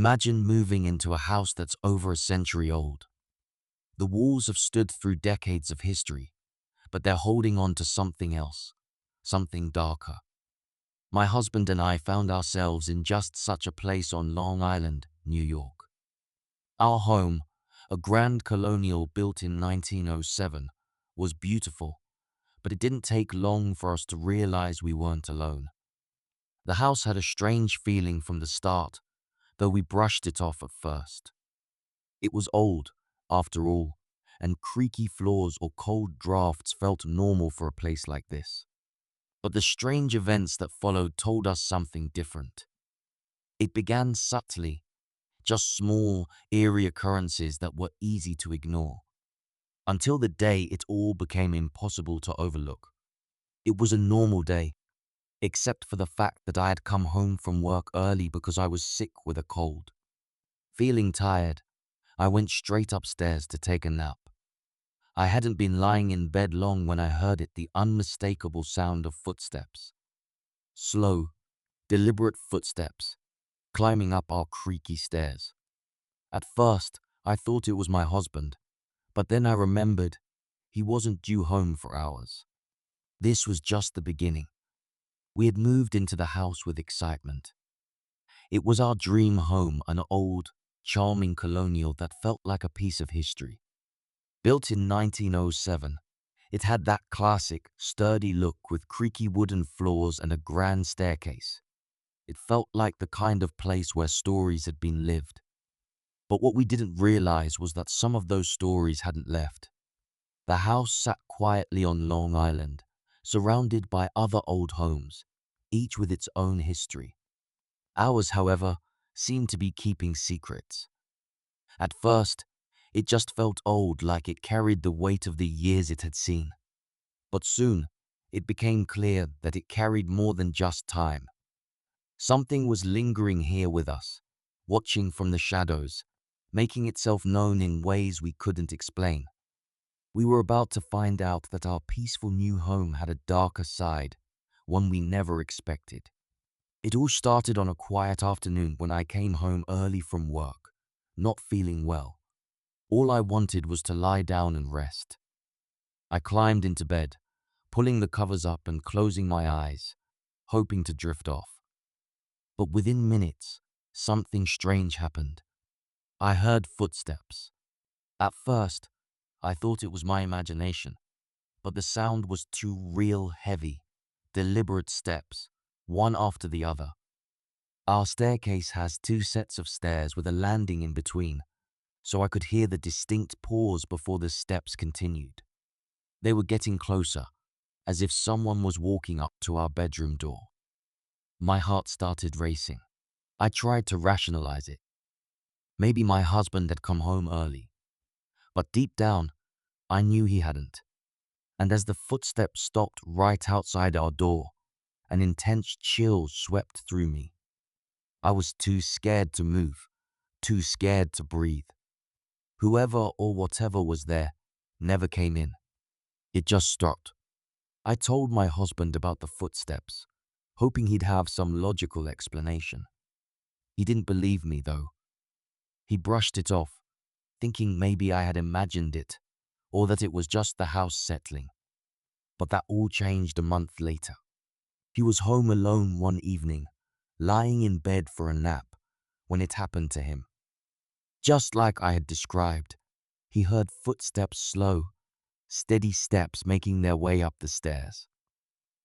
Imagine moving into a house that's over a century old. The walls have stood through decades of history, but they're holding on to something else, something darker. My husband and I found ourselves in just such a place on Long Island, New York. Our home, a grand colonial built in 1907, was beautiful, but it didn't take long for us to realize we weren't alone. The house had a strange feeling from the start, though we brushed it off at first. It was old, after all, and creaky floors or cold drafts felt normal for a place like this. But the strange events that followed told us something different. It began subtly, just small, eerie occurrences that were easy to ignore, until the day it all became impossible to overlook. It was a normal day, except for the fact that I had come home from work early because I was sick with a cold. Feeling tired, I went straight upstairs to take a nap. I hadn't been lying in bed long when I heard the unmistakable sound of footsteps. Slow, deliberate footsteps, climbing up our creaky stairs. At first, I thought it was my husband, but then I remembered he wasn't due home for hours. This was just the beginning. We had moved into the house with excitement. It was our dream home, an old, charming colonial that felt like a piece of history. Built in 1907, it had that classic, sturdy look with creaky wooden floors and a grand staircase. It felt like the kind of place where stories had been lived. But what we didn't realize was that some of those stories hadn't left. The house sat quietly on Long Island, surrounded by other old homes, each with its own history. Ours, however, seemed to be keeping secrets. At first, it just felt old, like it carried the weight of the years it had seen. But soon, it became clear that it carried more than just time. Something was lingering here with us, watching from the shadows, making itself known in ways we couldn't explain. We were about to find out that our peaceful new home had a darker side, one we never expected. It all started on a quiet afternoon when I came home early from work, not feeling well. All I wanted was to lie down and rest. I climbed into bed, pulling the covers up and closing my eyes, hoping to drift off. But within minutes, something strange happened. I heard footsteps. At first, I thought it was my imagination, but the sound was too real, heavy, deliberate steps, one after the other. Our staircase has two sets of stairs with a landing in between, so I could hear the distinct pause before the steps continued. They were getting closer, as if someone was walking up to our bedroom door. My heart started racing. I tried to rationalize it. Maybe my husband had come home early. But deep down, I knew he hadn't. And as the footsteps stopped right outside our door, an intense chill swept through me. I was too scared to move, too scared to breathe. Whoever or whatever was there never came in. It just stopped. I told my husband about the footsteps, hoping he'd have some logical explanation. He didn't believe me, though. He brushed it off, thinking maybe I had imagined it, or that it was just the house settling. But that all changed a month later. He was home alone one evening, lying in bed for a nap, when it happened to him. Just like I had described, he heard footsteps, slow, steady steps making their way up the stairs.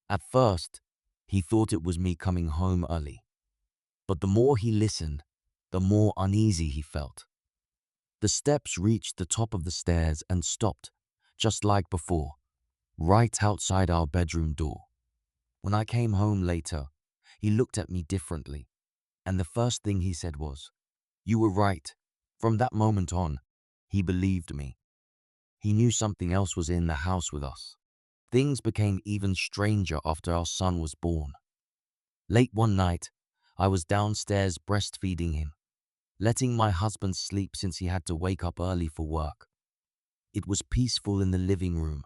At first, he thought it was me coming home early. But the more he listened, the more uneasy he felt. The steps reached the top of the stairs and stopped, just like before, right outside our bedroom door. When I came home later, he looked at me differently, and the first thing he said was, "You were right." From that moment on, he believed me. He knew something else was in the house with us. Things became even stranger after our son was born. Late one night, I was downstairs breastfeeding him, letting my husband sleep since he had to wake up early for work. It was peaceful in the living room,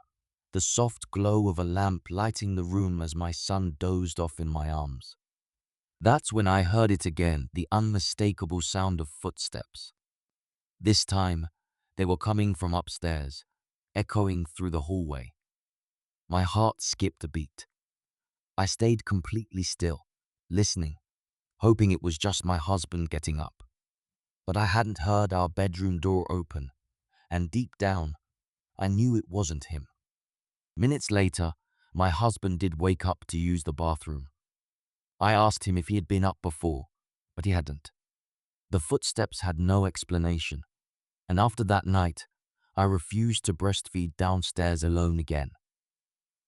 the soft glow of a lamp lighting the room as my son dozed off in my arms. That's when I heard it again, the unmistakable sound of footsteps. This time, they were coming from upstairs, echoing through the hallway. My heart skipped a beat. I stayed completely still, listening, hoping it was just my husband getting up. But I hadn't heard our bedroom door open, and deep down, I knew it wasn't him. Minutes later, my husband did wake up to use the bathroom. I asked him if he had been up before, but he hadn't. The footsteps had no explanation, and after that night, I refused to breastfeed downstairs alone again.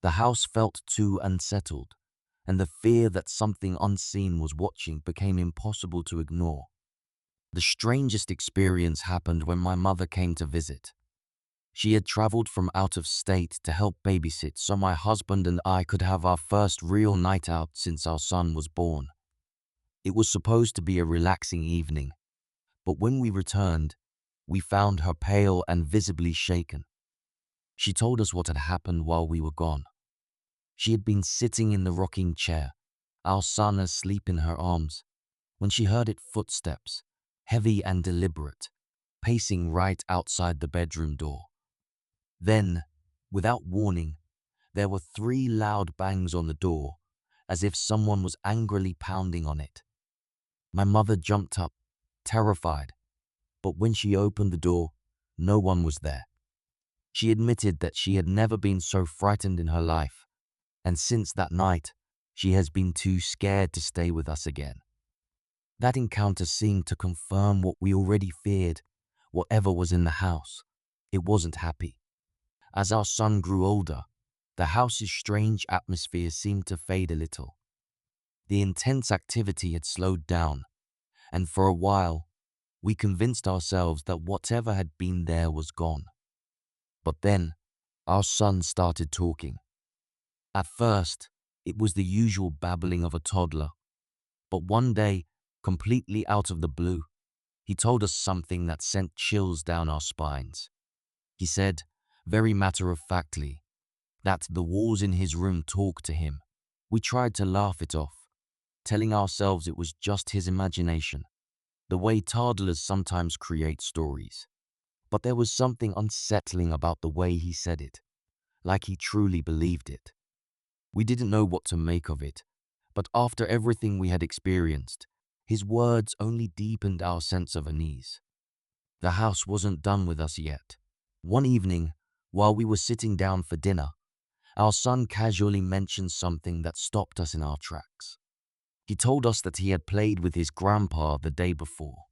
The house felt too unsettled, and the fear that something unseen was watching became impossible to ignore. The strangest experience happened when my mother came to visit. She had traveled from out of state to help babysit so my husband and I could have our first real night out since our son was born. It was supposed to be a relaxing evening, but when we returned, we found her pale and visibly shaken. She told us what had happened while we were gone. She had been sitting in the rocking chair, our son asleep in her arms, when she heard its footsteps, heavy and deliberate, pacing right outside the bedroom door. Then, without warning, there were 3 loud bangs on the door, as if someone was angrily pounding on it. My mother jumped up, terrified, but when she opened the door, no one was there. She admitted that she had never been so frightened in her life, and since that night, she has been too scared to stay with us again. That encounter seemed to confirm what we already feared. Whatever was in the house, it wasn't happy. As our son grew older, the house's strange atmosphere seemed to fade a little. The intense activity had slowed down, and for a while, we convinced ourselves that whatever had been there was gone. But then, our son started talking. At first, it was the usual babbling of a toddler, but one day, completely out of the blue, he told us something that sent chills down our spines. He said, very matter-of-factly, that the walls in his room talked to him. We tried to laugh it off, telling ourselves it was just his imagination, the way toddlers sometimes create stories. But there was something unsettling about the way he said it, like he truly believed it. We didn't know what to make of it, but after everything we had experienced, his words only deepened our sense of unease. The house wasn't done with us yet. One evening, while we were sitting down for dinner, our son casually mentioned something that stopped us in our tracks. He told us that he had played with his grandpa the day before.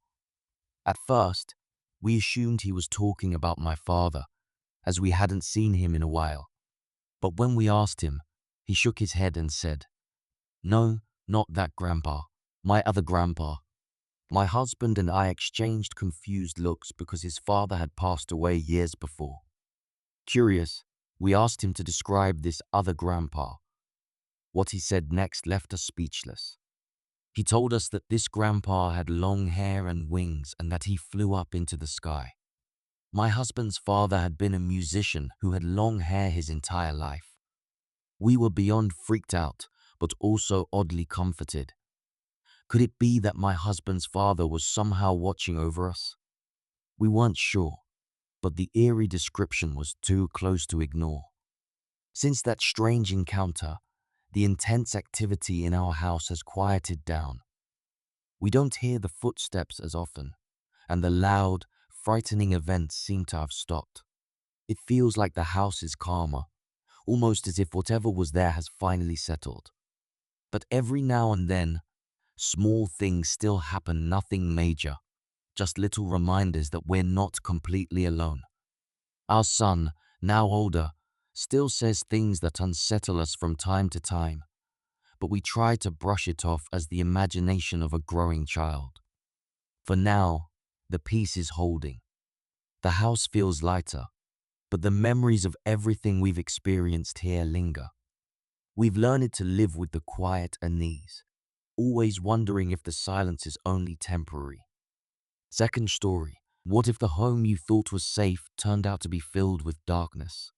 At first, we assumed he was talking about my father, as we hadn't seen him in a while. But when we asked him, he shook his head and said, "No, not that grandpa, my other grandpa." My husband and I exchanged confused looks because his father had passed away years before. Curious, we asked him to describe this other grandpa. What he said next left us speechless. He told us that this grandpa had long hair and wings and that he flew up into the sky. My husband's father had been a musician who had long hair his entire life. We were beyond freaked out, but also oddly comforted. Could it be that my husband's father was somehow watching over us? We weren't sure, but the eerie description was too close to ignore. Since that strange encounter, the intense activity in our house has quieted down. We don't hear the footsteps as often, and the loud, frightening events seem to have stopped. It feels like the house is calmer, almost as if whatever was there has finally settled. But every now and then, small things still happen, nothing major, just little reminders that we're not completely alone. Our son, now older, still says things that unsettle us from time to time, but we try to brush it off as the imagination of a growing child. For now, the peace is holding. The house feels lighter, but the memories of everything we've experienced here linger. We've learned to live with the quiet unease, always wondering if the silence is only temporary. Second story. What if the home you thought was safe turned out to be filled with darkness?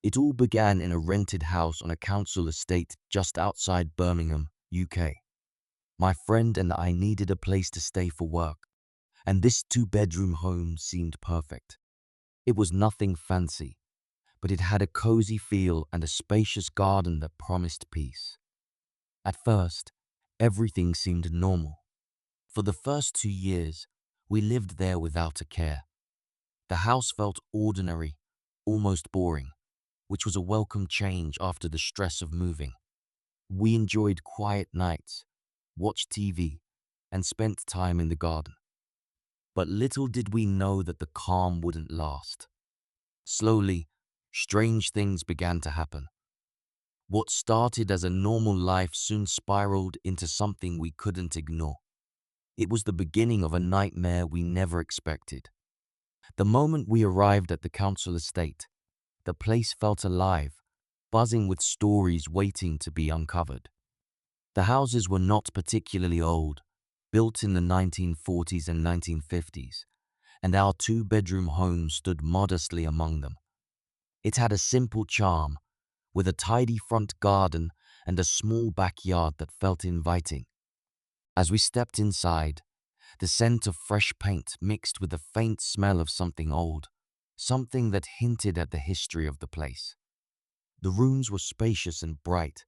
It all began in a rented house on a council estate just outside Birmingham, UK. My friend and I needed a place to stay for work, and this two-bedroom home seemed perfect. It was nothing fancy, but it had a cozy feel and a spacious garden that promised peace. At first, everything seemed normal. For the first 2 years, we lived there without a care. The house felt ordinary, almost boring, which was a welcome change after the stress of moving. We enjoyed quiet nights, watched TV, and spent time in the garden. But little did we know that the calm wouldn't last. Slowly, strange things began to happen. What started as a normal life soon spiraled into something we couldn't ignore. It was the beginning of a nightmare we never expected. The moment we arrived at the council estate, the place felt alive, buzzing with stories waiting to be uncovered. The houses were not particularly old, built in the 1940s and 1950s, and our two-bedroom home stood modestly among them. It had a simple charm, with a tidy front garden and a small backyard that felt inviting. As we stepped inside, the scent of fresh paint mixed with the faint smell of something old, something that hinted at the history of the place. The rooms were spacious and bright,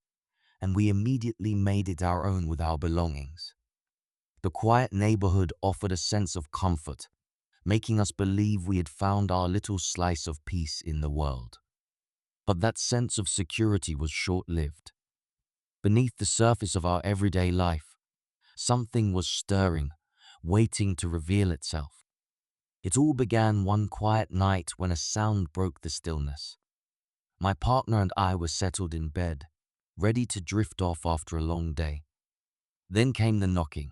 and we immediately made it our own with our belongings. The quiet neighborhood offered a sense of comfort, making us believe we had found our little slice of peace in the world. But that sense of security was short-lived. Beneath the surface of our everyday life, something was stirring, waiting to reveal itself. It all began one quiet night when a sound broke the stillness. My partner and I were settled in bed, ready to drift off after a long day. Then came the knocking.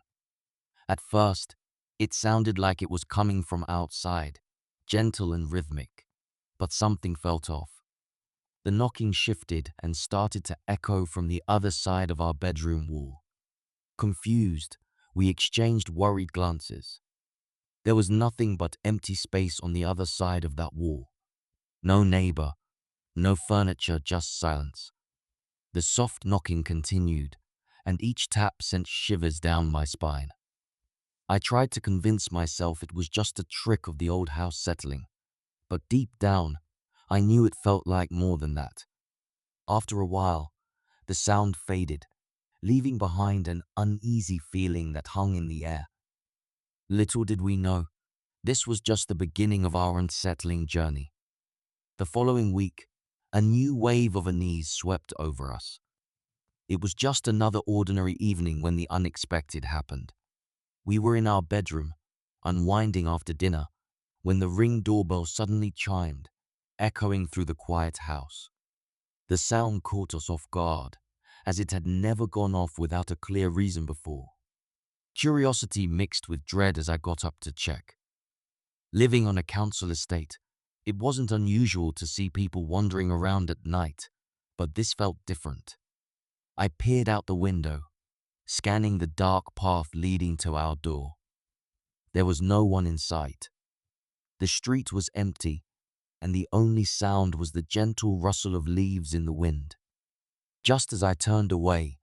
At first, it sounded like it was coming from outside, gentle and rhythmic, but something felt off. The knocking shifted and started to echo from the other side of our bedroom wall. Confused, we exchanged worried glances. There was nothing but empty space on the other side of that wall. No neighbor, no furniture, just silence. The soft knocking continued, and each tap sent shivers down my spine. I tried to convince myself it was just a trick of the old house settling, but deep down, I knew it felt like more than that. After a while, the sound faded, leaving behind an uneasy feeling that hung in the air. Little did we know, this was just the beginning of our unsettling journey. The following week, a new wave of unease swept over us. It was just another ordinary evening when the unexpected happened. We were in our bedroom, unwinding after dinner, when the Ring doorbell suddenly chimed, echoing through the quiet house. The sound caught us off guard, as it had never gone off without a clear reason before. Curiosity mixed with dread as I got up to check. Living on a council estate, it wasn't unusual to see people wandering around at night, but this felt different. I peered out the window, scanning the dark path leading to our door. There was no one in sight. The street was empty, and the only sound was the gentle rustle of leaves in the wind. Just as I turned away,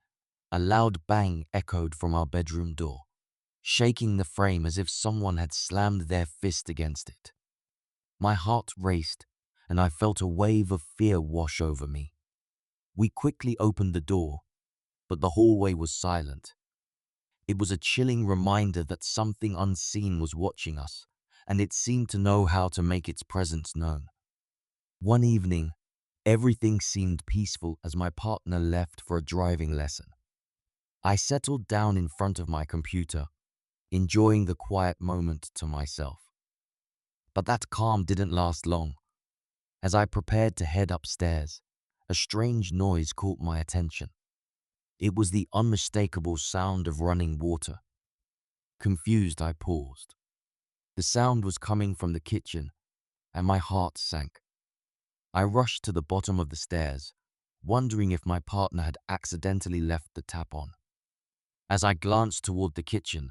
a loud bang echoed from our bedroom door, shaking the frame as if someone had slammed their fist against it. My heart raced, and I felt a wave of fear wash over me. We quickly opened the door, but the hallway was silent. It was a chilling reminder that something unseen was watching us, and it seemed to know how to make its presence known. One evening, everything seemed peaceful as my partner left for a driving lesson. I settled down in front of my computer, enjoying the quiet moment to myself. But that calm didn't last long. As I prepared to head upstairs, a strange noise caught my attention. It was the unmistakable sound of running water. Confused, I paused. The sound was coming from the kitchen, and my heart sank. I rushed to the bottom of the stairs, wondering if my partner had accidentally left the tap on. As I glanced toward the kitchen,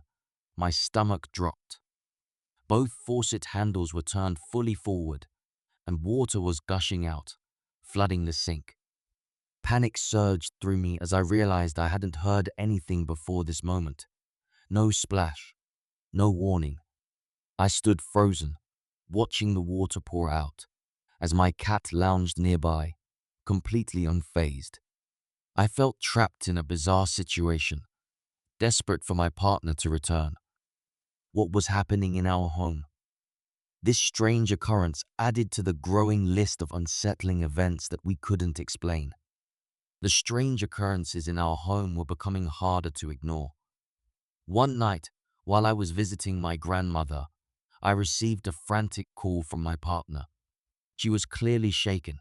my stomach dropped. Both faucet handles were turned fully forward, and water was gushing out, flooding the sink. Panic surged through me as I realized I hadn't heard anything before this moment. No splash, no warning. I stood frozen, watching the water pour out, as my cat lounged nearby, completely unfazed. I felt trapped in a bizarre situation, desperate for my partner to return. What was happening in our home? This strange occurrence added to the growing list of unsettling events that we couldn't explain. The strange occurrences in our home were becoming harder to ignore. One night, while I was visiting my grandmother, I received a frantic call from my partner. She was clearly shaken,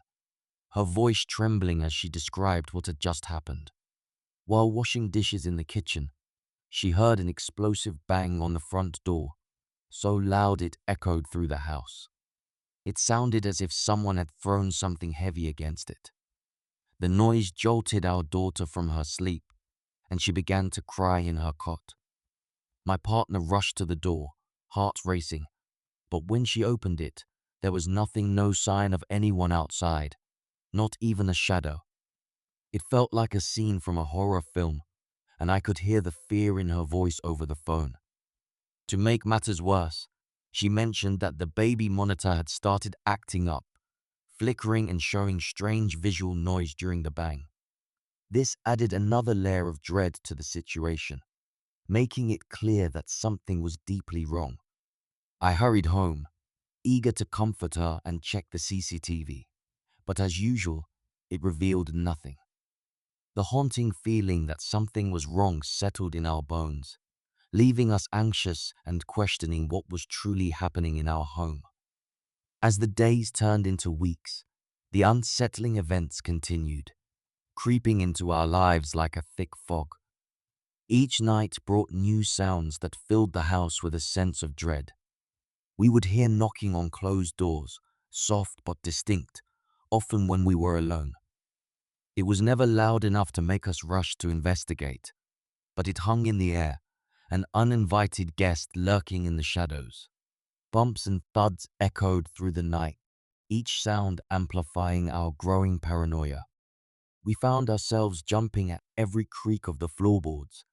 her voice trembling as she described what had just happened. While washing dishes in the kitchen, she heard an explosive bang on the front door, so loud it echoed through the house. It sounded as if someone had thrown something heavy against it. The noise jolted our daughter from her sleep, and she began to cry in her cot. My partner rushed to the door, heart racing, but when she opened it, there was nothing, no sign of anyone outside, not even a shadow. It felt like a scene from a horror film, and I could hear the fear in her voice over the phone. To make matters worse, she mentioned that the baby monitor had started acting up, flickering and showing strange visual noise during the bang. This added another layer of dread to the situation, making it clear that something was deeply wrong. I hurried home, eager to comfort her and check the CCTV, but as usual, it revealed nothing. The haunting feeling that something was wrong settled in our bones, leaving us anxious and questioning what was truly happening in our home. As the days turned into weeks, the unsettling events continued, creeping into our lives like a thick fog. Each night brought new sounds that filled the house with a sense of dread. We would hear knocking on closed doors, soft but distinct, often when we were alone. It was never loud enough to make us rush to investigate, but it hung in the air, an uninvited guest lurking in the shadows. Bumps and thuds echoed through the night, each sound amplifying our growing paranoia. We found ourselves jumping at every creak of the floorboards,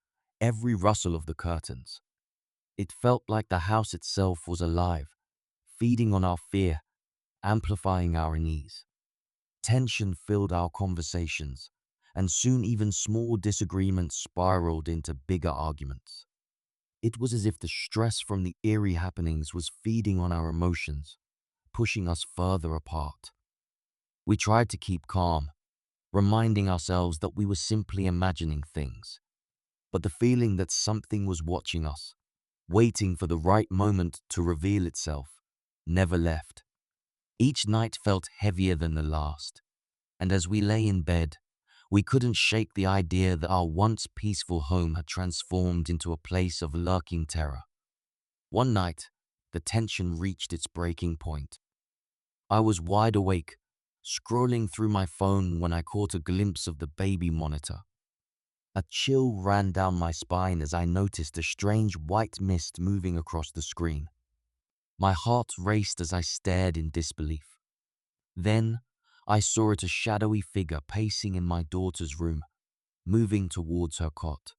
every rustle of the curtains. It felt like the house itself was alive, feeding on our fear, amplifying our unease. Tension filled our conversations, and soon even small disagreements spiraled into bigger arguments. It was as if the stress from the eerie happenings was feeding on our emotions, pushing us further apart. We tried to keep calm, reminding ourselves that we were simply imagining things, but the feeling that something was watching us, waiting for the right moment to reveal itself, never left. Each night felt heavier than the last, and as we lay in bed, we couldn't shake the idea that our once peaceful home had transformed into a place of lurking terror. One night, the tension reached its breaking point. I was wide awake, scrolling through my phone when I caught a glimpse of the baby monitor. A chill ran down my spine as I noticed a strange white mist moving across the screen. My heart raced as I stared in disbelief. Then, I saw it, a shadowy figure pacing in my daughter's room, moving towards her cot.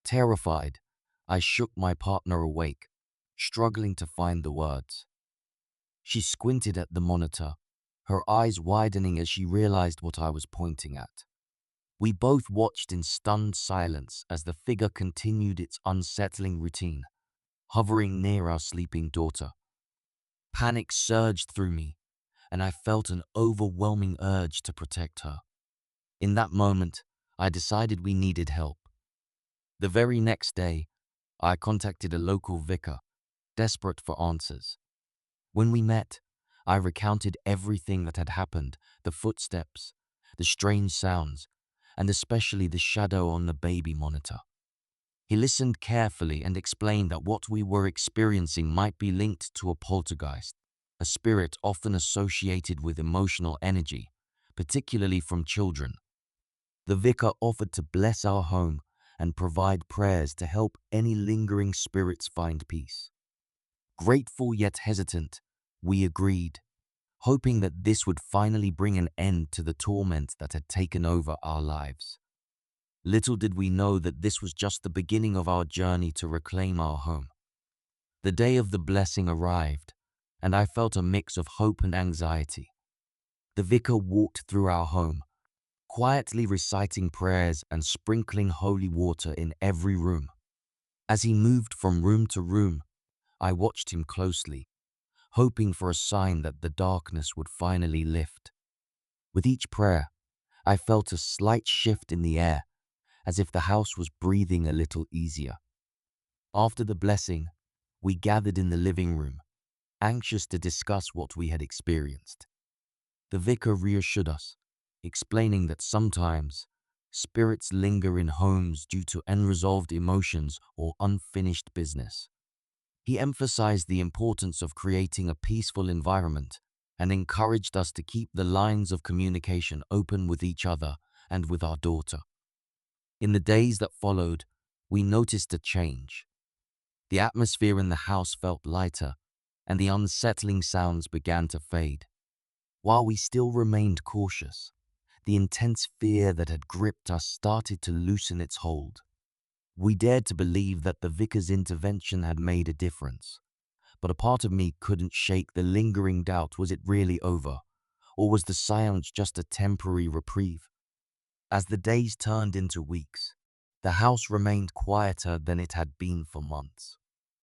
Terrified, I shook my partner awake, struggling to find the words. She squinted at the monitor, her eyes widening as she realized what I was pointing at. We both watched in stunned silence as the figure continued its unsettling routine, hovering near our sleeping daughter. Panic surged through me, and I felt an overwhelming urge to protect her. In that moment, I decided we needed help. The very next day, I contacted a local vicar, desperate for answers. When we met, I recounted everything that had happened, the footsteps, the strange sounds, and especially the shadow on the baby monitor. He listened carefully and explained that what we were experiencing might be linked to a poltergeist, a spirit often associated with emotional energy, particularly from children. The vicar offered to bless our home and provide prayers to help any lingering spirits find peace. Grateful yet hesitant, we agreed, hoping that this would finally bring an end to the torment that had taken over our lives. Little did we know that this was just the beginning of our journey to reclaim our home. The day of the blessing arrived, and I felt a mix of hope and anxiety. The vicar walked through our home, quietly reciting prayers and sprinkling holy water in every room. As he moved from room to room, I watched him closely, hoping for a sign that the darkness would finally lift. With each prayer, I felt a slight shift in the air, as if the house was breathing a little easier. After the blessing, we gathered in the living room, anxious to discuss what we had experienced. The vicar reassured us, explaining that sometimes spirits linger in homes due to unresolved emotions or unfinished business. He emphasized the importance of creating a peaceful environment and encouraged us to keep the lines of communication open with each other and with our daughter. In the days that followed, we noticed a change. The atmosphere in the house felt lighter, and the unsettling sounds began to fade. While we still remained cautious, the intense fear that had gripped us started to loosen its hold. We dared to believe that the vicar's intervention had made a difference, but a part of me couldn't shake the lingering doubt: was it really over, or was the silence just a temporary reprieve? As the days turned into weeks, the house remained quieter than it had been for months.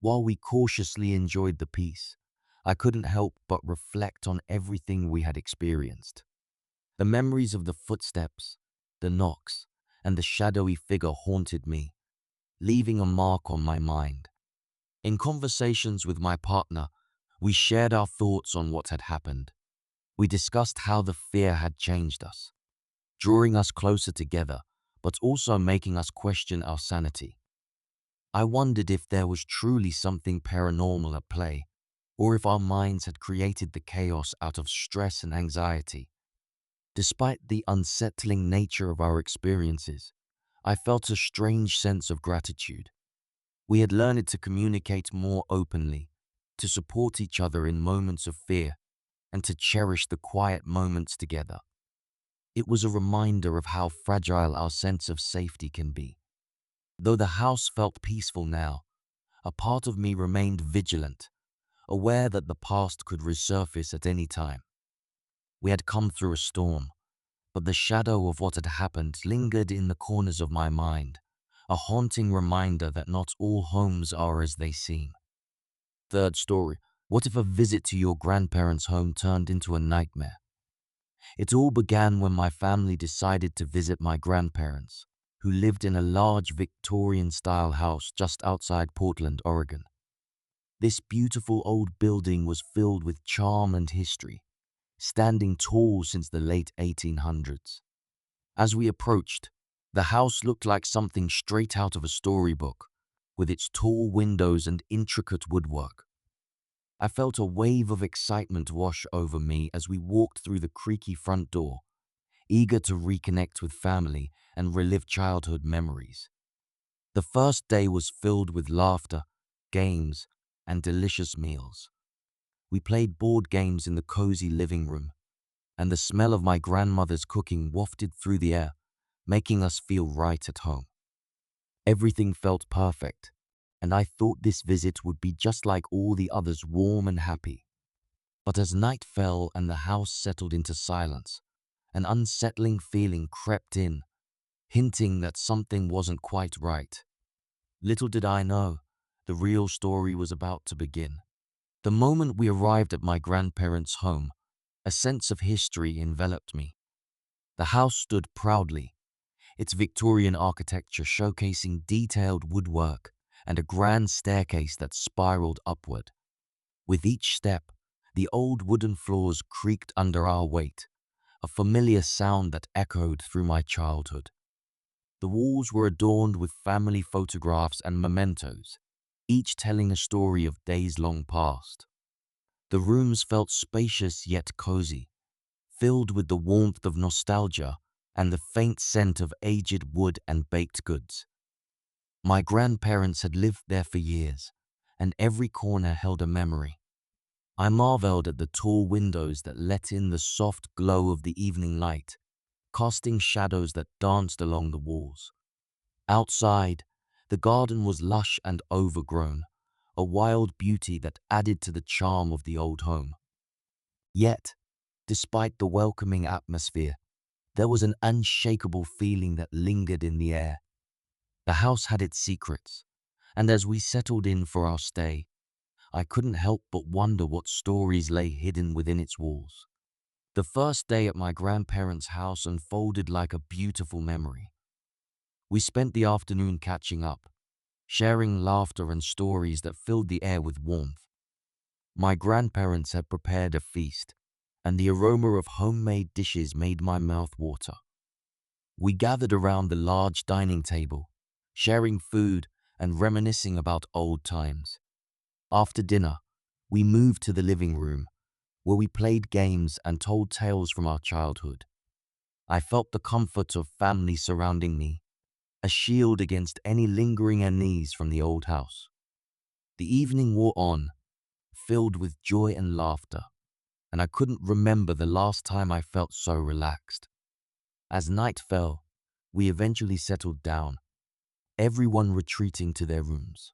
While we cautiously enjoyed the peace, I couldn't help but reflect on everything we had experienced. The memories of the footsteps, the knocks, and the shadowy figure haunted me, leaving a mark on my mind. In conversations with my partner, we shared our thoughts on what had happened. We discussed how the fear had changed us, drawing us closer together, but also making us question our sanity. I wondered if there was truly something paranormal at play, or if our minds had created the chaos out of stress and anxiety. Despite the unsettling nature of our experiences, I felt a strange sense of gratitude. We had learned to communicate more openly, to support each other in moments of fear, and to cherish the quiet moments together. It was a reminder of how fragile our sense of safety can be. Though the house felt peaceful now, a part of me remained vigilant, aware that the past could resurface at any time. We had come through a storm, but the shadow of what had happened lingered in the corners of my mind, a haunting reminder that not all homes are as they seem. Third story: what if a visit to your grandparents' home turned into a nightmare? It all began when my family decided to visit my grandparents, who lived in a large Victorian-style house just outside Portland, Oregon. This beautiful old building was filled with charm and history, standing tall since the late 1800s. As we approached, the house looked like something straight out of a storybook, with its tall windows and intricate woodwork. I felt a wave of excitement wash over me as we walked through the creaky front door, eager to reconnect with family and relive childhood memories. The first day was filled with laughter, games, and delicious meals. We played board games in the cozy living room, and the smell of my grandmother's cooking wafted through the air, making us feel right at home. Everything felt perfect, and I thought this visit would be just like all the others, warm and happy. But as night fell and the house settled into silence, an unsettling feeling crept in, hinting that something wasn't quite right. Little did I know, the real story was about to begin. The moment we arrived at my grandparents' home, a sense of history enveloped me. The house stood proudly, its Victorian architecture showcasing detailed woodwork and a grand staircase that spiraled upward. With each step, the old wooden floors creaked under our weight, a familiar sound that echoed through my childhood. The walls were adorned with family photographs and mementos, each telling a story of days long past. The rooms felt spacious yet cozy, filled with the warmth of nostalgia and the faint scent of aged wood and baked goods. My grandparents had lived there for years, and every corner held a memory. I marveled at the tall windows that let in the soft glow of the evening light, casting shadows that danced along the walls. Outside, the garden was lush and overgrown, a wild beauty that added to the charm of the old home. Yet, despite the welcoming atmosphere, there was an unshakable feeling that lingered in the air. The house had its secrets, and as we settled in for our stay, I couldn't help but wonder what stories lay hidden within its walls. The first day at my grandparents' house unfolded like a beautiful memory. We spent the afternoon catching up, sharing laughter and stories that filled the air with warmth. My grandparents had prepared a feast, and the aroma of homemade dishes made my mouth water. We gathered around the large dining table, sharing food and reminiscing about old times. After dinner, we moved to the living room, where we played games and told tales from our childhood. I felt the comfort of family surrounding me, a shield against any lingering unease from the old house. The evening wore on, filled with joy and laughter, and I couldn't remember the last time I felt so relaxed. As night fell, we eventually settled down, everyone retreating to their rooms.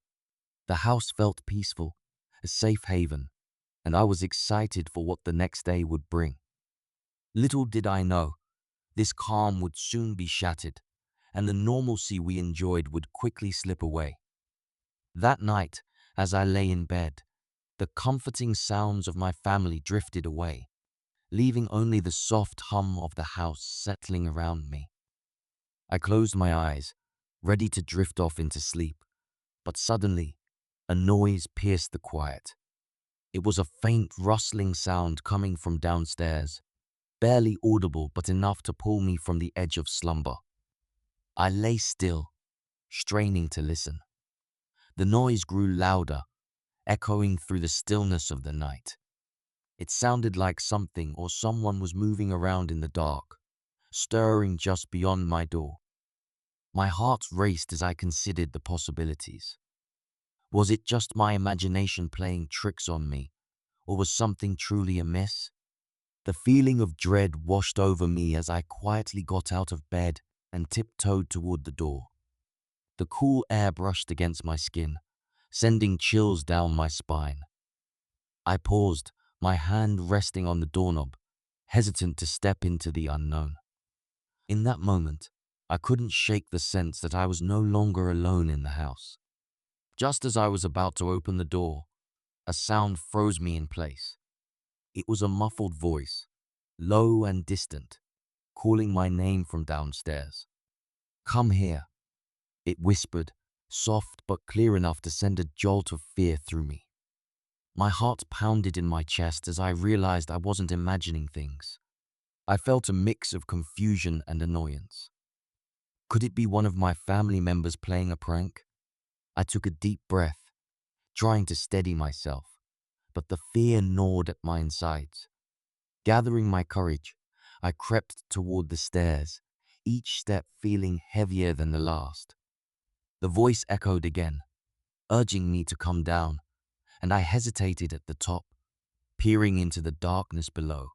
The house felt peaceful, a safe haven, and I was excited for what the next day would bring. Little did I know, this calm would soon be shattered, and the normalcy we enjoyed would quickly slip away. That night, as I lay in bed, the comforting sounds of my family drifted away, leaving only the soft hum of the house settling around me. I closed my eyes, ready to drift off into sleep, but suddenly, a noise pierced the quiet. It was a faint rustling sound coming from downstairs, barely audible but enough to pull me from the edge of slumber. I lay still, straining to listen. The noise grew louder, echoing through the stillness of the night. It sounded like something or someone was moving around in the dark, stirring just beyond my door. My heart raced as I considered the possibilities. Was it just my imagination playing tricks on me, or was something truly amiss? The feeling of dread washed over me as I quietly got out of bed and tiptoed toward the door. The cool air brushed against my skin, sending chills down my spine. I paused, my hand resting on the doorknob, hesitant to step into the unknown. In that moment, I couldn't shake the sense that I was no longer alone in the house. Just as I was about to open the door, a sound froze me in place. It was a muffled voice, low and distant, calling my name from downstairs. "Come here," it whispered, soft but clear enough to send a jolt of fear through me. My heart pounded in my chest as I realized I wasn't imagining things. I felt a mix of confusion and annoyance. Could it be one of my family members playing a prank? I took a deep breath, trying to steady myself, but the fear gnawed at my insides. Gathering my courage, I crept toward the stairs, each step feeling heavier than the last. The voice echoed again, urging me to come down, and I hesitated at the top, peering into the darkness below.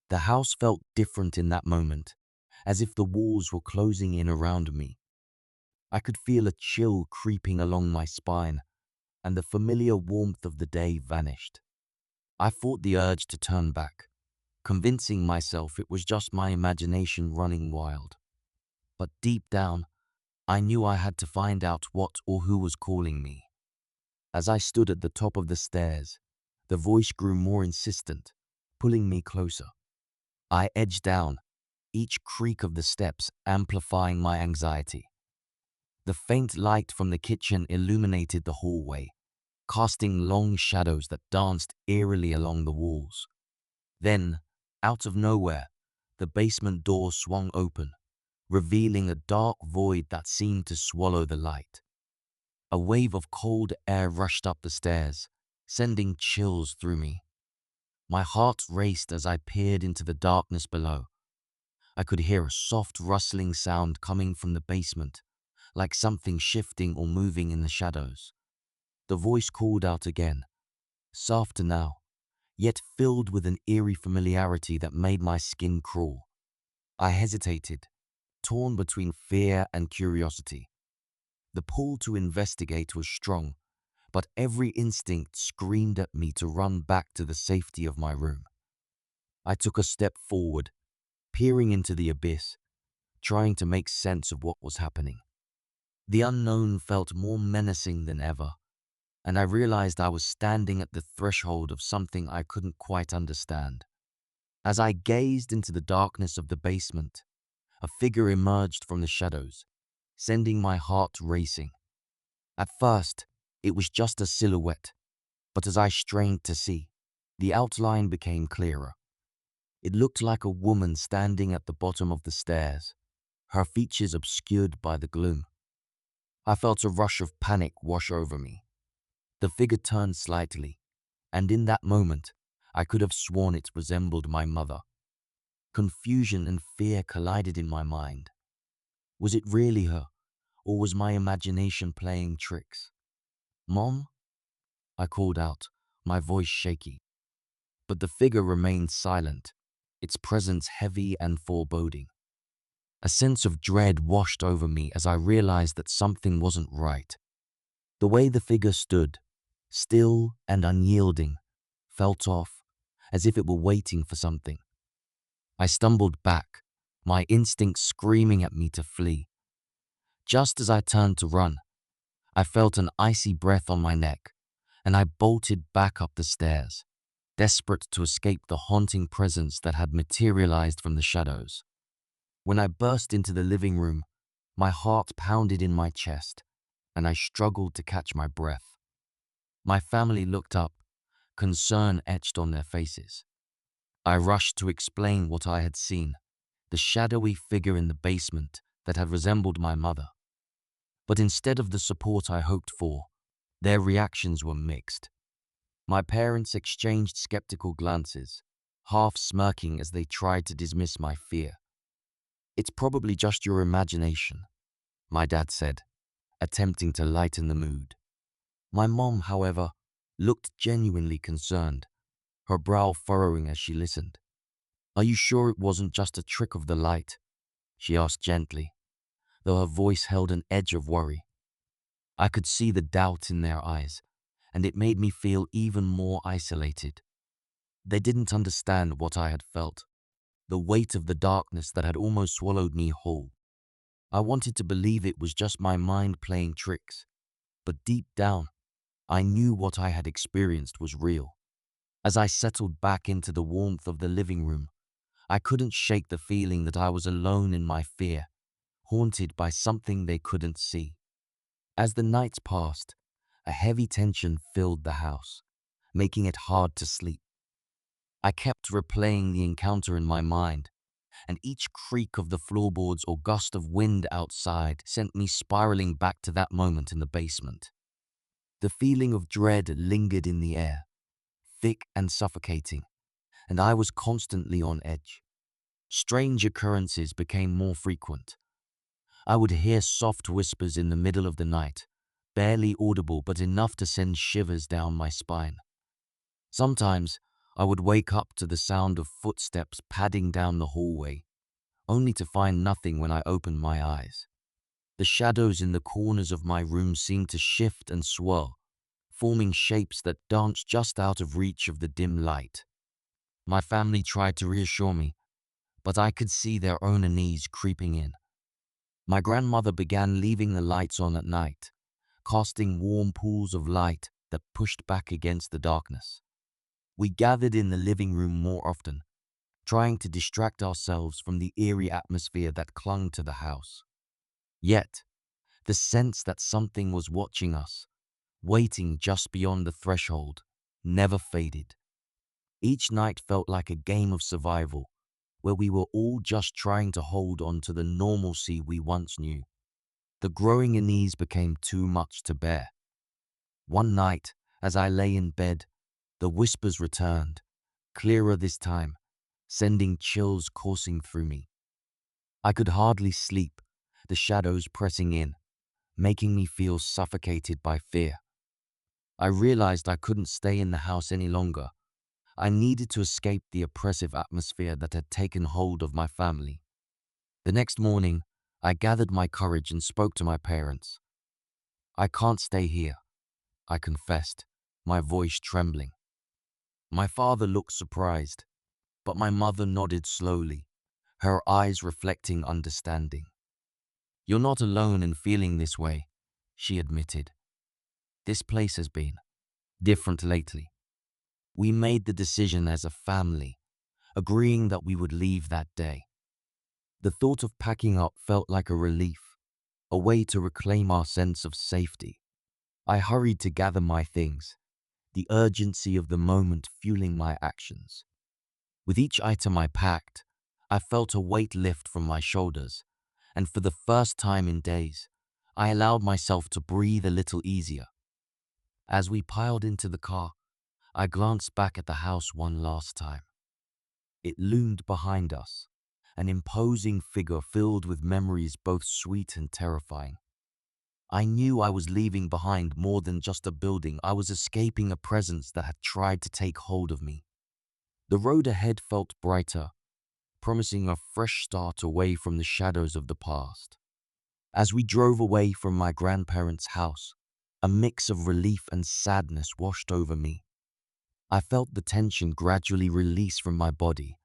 The house felt different in that moment, as if the walls were closing in around me. I could feel a chill creeping along my spine, and the familiar warmth of the day vanished. I fought the urge to turn back, convincing myself it was just my imagination running wild. But deep down, I knew I had to find out what or who was calling me. As I stood at the top of the stairs, the voice grew more insistent, pulling me closer. I edged down, each creak of the steps amplifying my anxiety. The faint light from the kitchen illuminated the hallway, casting long shadows that danced eerily along the walls. Then, out of nowhere, the basement door swung open, revealing a dark void that seemed to swallow the light. A wave of cold air rushed up the stairs, sending chills through me. My heart raced as I peered into the darkness below. I could hear a soft rustling sound coming from the basement, like something shifting or moving in the shadows. The voice called out again, softer now, yet filled with an eerie familiarity that made my skin crawl. I hesitated, torn between fear and curiosity. The pull to investigate was strong, but every instinct screamed at me to run back to the safety of my room. I took a step forward, peering into the abyss, trying to make sense of what was happening. The unknown felt more menacing than ever, and I realized I was standing at the threshold of something I couldn't quite understand. As I gazed into the darkness of the basement, a figure emerged from the shadows, sending my heart racing. At first, it was just a silhouette, but as I strained to see, the outline became clearer. It looked like a woman standing at the bottom of the stairs, her features obscured by the gloom. I felt a rush of panic wash over me. The figure turned slightly, and in that moment, I could have sworn it resembled my mother. Confusion and fear collided in my mind. Was it really her, or was my imagination playing tricks? "Mom?" I called out, my voice shaky. But the figure remained silent, its presence heavy and foreboding. A sense of dread washed over me as I realized that something wasn't right. The way the figure stood, still and unyielding, felt off, as if it were waiting for something. I stumbled back, my instincts screaming at me to flee. Just as I turned to run, I felt an icy breath on my neck, and I bolted back up the stairs, desperate to escape the haunting presence that had materialized from the shadows. When I burst into the living room, my heart pounded in my chest, and I struggled to catch my breath. My family looked up, concern etched on their faces. I rushed to explain what I had seen, the shadowy figure in the basement that had resembled my mother. But instead of the support I hoped for, their reactions were mixed. My parents exchanged skeptical glances, half smirking as they tried to dismiss my fear. "It's probably just your imagination," my dad said, attempting to lighten the mood. My mom, however, looked genuinely concerned, her brow furrowing as she listened. "Are you sure it wasn't just a trick of the light?" she asked gently, though her voice held an edge of worry. I could see the doubt in their eyes, and it made me feel even more isolated. They didn't understand what I had felt, the weight of the darkness that had almost swallowed me whole. I wanted to believe it was just my mind playing tricks, but deep down, I knew what I had experienced was real. As I settled back into the warmth of the living room, I couldn't shake the feeling that I was alone in my fear, haunted by something they couldn't see. As the nights passed, a heavy tension filled the house, making it hard to sleep. I kept replaying the encounter in my mind, and each creak of the floorboards or gust of wind outside sent me spiraling back to that moment in the basement. The feeling of dread lingered in the air, thick and suffocating, and I was constantly on edge. Strange occurrences became more frequent. I would hear soft whispers in the middle of the night, barely audible but enough to send shivers down my spine. Sometimes I would wake up to the sound of footsteps padding down the hallway, only to find nothing when I opened my eyes. The shadows in the corners of my room seemed to shift and swirl, forming shapes that danced just out of reach of the dim light. My family tried to reassure me, but I could see their own unease creeping in. My grandmother began leaving the lights on at night, casting warm pools of light that pushed back against the darkness. We gathered in the living room more often, trying to distract ourselves from the eerie atmosphere that clung to the house. Yet, the sense that something was watching us, waiting just beyond the threshold, never faded. Each night felt like a game of survival, where we were all just trying to hold on to the normalcy we once knew. The growing unease became too much to bear. One night, as I lay in bed, the whispers returned, clearer this time, sending chills coursing through me. I could hardly sleep, the shadows pressing in, making me feel suffocated by fear. I realized I couldn't stay in the house any longer. I needed to escape the oppressive atmosphere that had taken hold of my family. The next morning, I gathered my courage and spoke to my parents. "I can't stay here," I confessed, my voice trembling. My father looked surprised, but my mother nodded slowly, her eyes reflecting understanding. "You're not alone in feeling this way," she admitted. "This place has been different lately." We made the decision as a family, agreeing that we would leave that day. The thought of packing up felt like a relief, a way to reclaim our sense of safety. I hurried to gather my things, the urgency of the moment fueling my actions. With each item I packed, I felt a weight lift from my shoulders, and for the first time in days, I allowed myself to breathe a little easier. As we piled into the car, I glanced back at the house one last time. It loomed behind us, an imposing figure filled with memories both sweet and terrifying. I knew I was leaving behind more than just a building. I was escaping a presence that had tried to take hold of me. The road ahead felt brighter, promising a fresh start away from the shadows of the past. As we drove away from my grandparents' house, a mix of relief and sadness washed over me. I felt the tension gradually release from my body,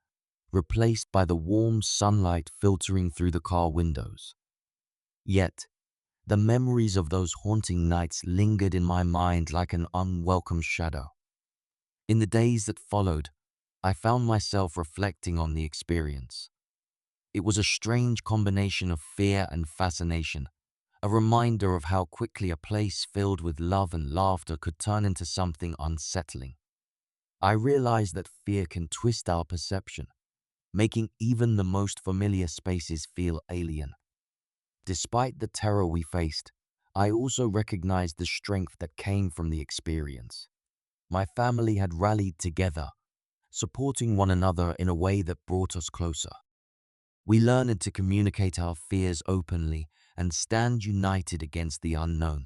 replaced by the warm sunlight filtering through the car windows. Yet, the memories of those haunting nights lingered in my mind like an unwelcome shadow. In the days that followed, I found myself reflecting on the experience. It was a strange combination of fear and fascination, a reminder of how quickly a place filled with love and laughter could turn into something unsettling. I realized that fear can twist our perception, making even the most familiar spaces feel alien. Despite the terror we faced, I also recognized the strength that came from the experience. My family had rallied together, supporting one another in a way that brought us closer. We learned to communicate our fears openly and stand united against the unknown.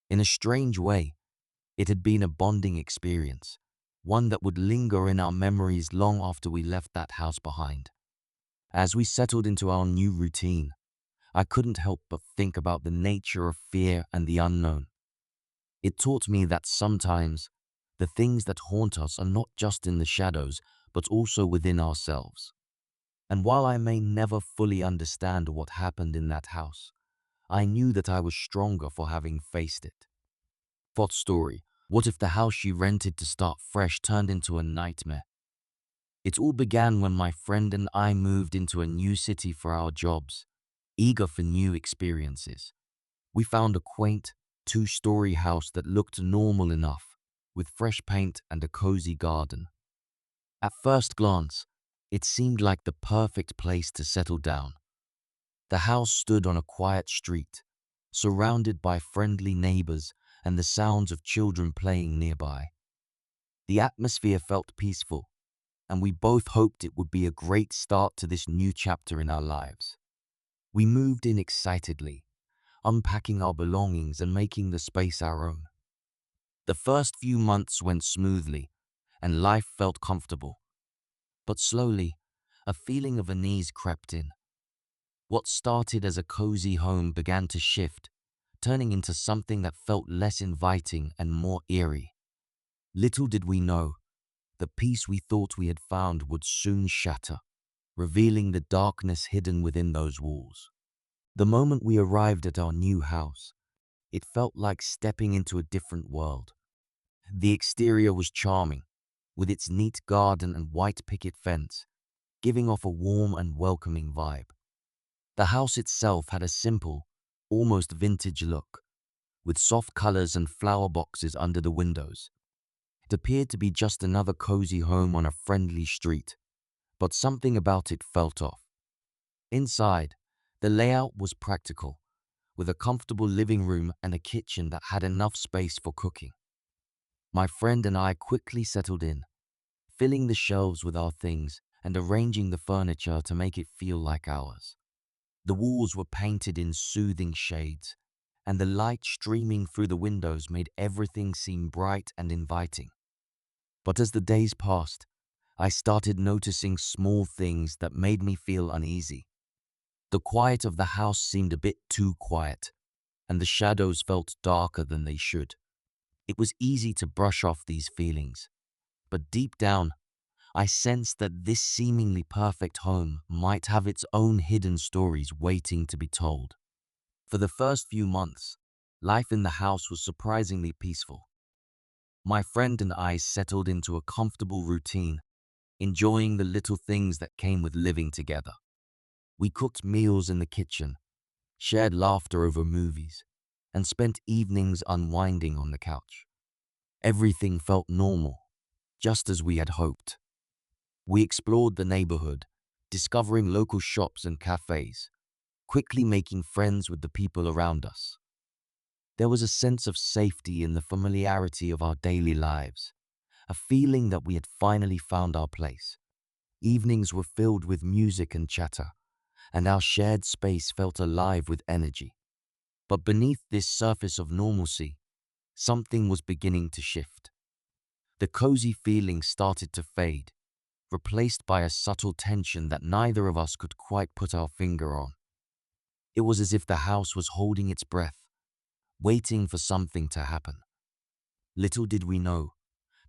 In a strange way, it had been a bonding experience, one that would linger in our memories long after we left that house behind. As we settled into our new routine, I couldn't help but think about the nature of fear and the unknown. It taught me that sometimes the things that haunt us are not just in the shadows, but also within ourselves. And while I may never fully understand what happened in that house, I knew that I was stronger for having faced it. Fourth story. What if the house you rented to start fresh turned into a nightmare? It all began when my friend and I moved into a new city for our jobs, eager for new experiences. We found a quaint, two-story house that looked normal enough, with fresh paint and a cozy garden. At first glance, it seemed like the perfect place to settle down. The house stood on a quiet street, surrounded by friendly neighbors and the sounds of children playing nearby. The atmosphere felt peaceful, and we both hoped it would be a great start to this new chapter in our lives. We moved in excitedly, unpacking our belongings and making the space our own. The first few months went smoothly, and life felt comfortable. But slowly, a feeling of unease crept in. What started as a cozy home began to shift, turning into something that felt less inviting and more eerie. Little did we know, the peace we thought we had found would soon shatter, revealing the darkness hidden within those walls. The moment we arrived at our new house, it felt like stepping into a different world. The exterior was charming, with its neat garden and white picket fence, giving off a warm and welcoming vibe. The house itself had a simple, almost vintage look, with soft colors and flower boxes under the windows. It appeared to be just another cozy home on a friendly street, but something about it felt off. Inside, the layout was practical, with a comfortable living room and a kitchen that had enough space for cooking. My friend and I quickly settled in, filling the shelves with our things and arranging the furniture to make it feel like ours. The walls were painted in soothing shades, and the light streaming through the windows made everything seem bright and inviting. But as the days passed, I started noticing small things that made me feel uneasy. The quiet of the house seemed a bit too quiet, and the shadows felt darker than they should. It was easy to brush off these feelings, but deep down, I sensed that this seemingly perfect home might have its own hidden stories waiting to be told. For the first few months, life in the house was surprisingly peaceful. My friend and I settled into a comfortable routine, enjoying the little things that came with living together. We cooked meals in the kitchen, shared laughter over movies, and spent evenings unwinding on the couch. Everything felt normal, just as we had hoped. We explored the neighborhood, discovering local shops and cafes, quickly making friends with the people around us. There was a sense of safety in the familiarity of our daily lives, a feeling that we had finally found our place. Evenings were filled with music and chatter, and our shared space felt alive with energy. But beneath this surface of normalcy, something was beginning to shift. The cozy feeling started to fade, replaced by a subtle tension that neither of us could quite put our finger on. It was as if the house was holding its breath, waiting for something to happen. Little did we know,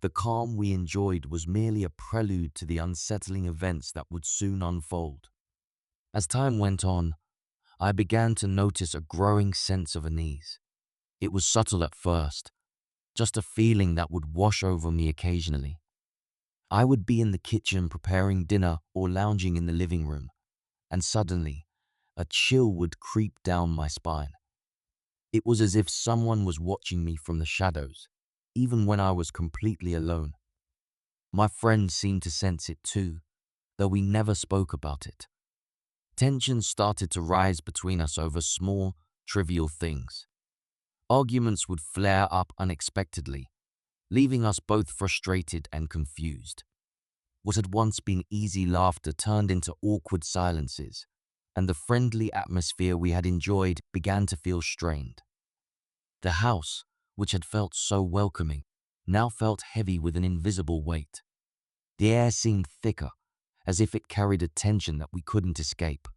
the calm we enjoyed was merely a prelude to the unsettling events that would soon unfold. As time went on, I began to notice a growing sense of unease. It was subtle at first, just a feeling that would wash over me occasionally. I would be in the kitchen preparing dinner or lounging in the living room, and suddenly, a chill would creep down my spine. It was as if someone was watching me from the shadows, even when I was completely alone. My friend seemed to sense it too, though we never spoke about it. Tension started to rise between us over small, trivial things. Arguments would flare up unexpectedly, leaving us both frustrated and confused. What had once been easy laughter turned into awkward silences, and the friendly atmosphere we had enjoyed began to feel strained. The house, which had felt so welcoming, now felt heavy with an invisible weight. The air seemed thicker, as if it carried a tension that we couldn't escape.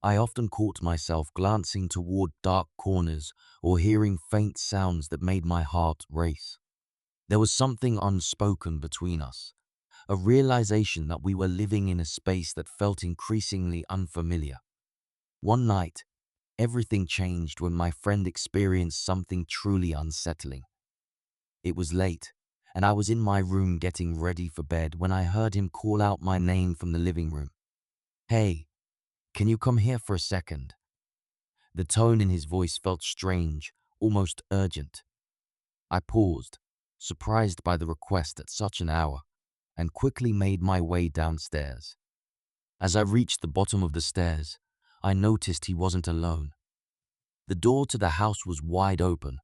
I often caught myself glancing toward dark corners or hearing faint sounds that made my heart race. There was something unspoken between us, a realization that we were living in a space that felt increasingly unfamiliar. One night, everything changed when my friend experienced something truly unsettling. It was late, and I was in my room getting ready for bed when I heard him call out my name from the living room. "Hey, can you come here for a second?" The tone in his voice felt strange, almost urgent. I paused, surprised by the request at such an hour, and quickly made my way downstairs. As I reached the bottom of the stairs, I noticed he wasn't alone. The door to the house was wide open,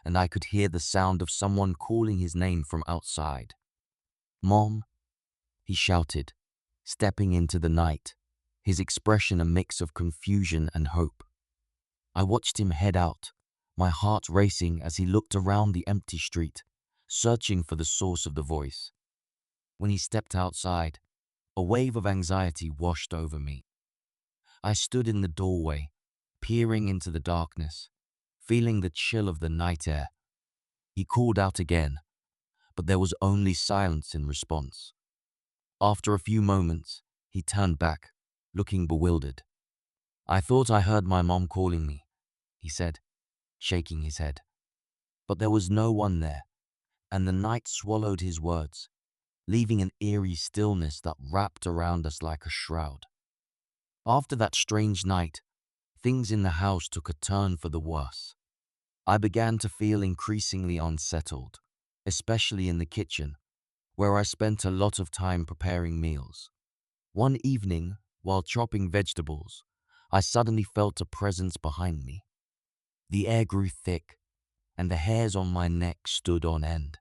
and I could hear the sound of someone calling his name from outside. "Mom," he shouted, stepping into the night, his expression a mix of confusion and hope. I watched him head out, my heart racing as he looked around the empty street, searching for the source of the voice. When he stepped outside, a wave of anxiety washed over me. I stood in the doorway, peering into the darkness, feeling the chill of the night air. He called out again, but there was only silence in response. After a few moments, he turned back, looking bewildered. "I thought I heard my mom calling me," he said, shaking his head. But there was no one there, and the night swallowed his words, leaving an eerie stillness that wrapped around us like a shroud. After that strange night, things in the house took a turn for the worse. I began to feel increasingly unsettled, especially in the kitchen, where I spent a lot of time preparing meals. One evening, while chopping vegetables, I suddenly felt a presence behind me. The air grew thick, and the hairs on my neck stood on end.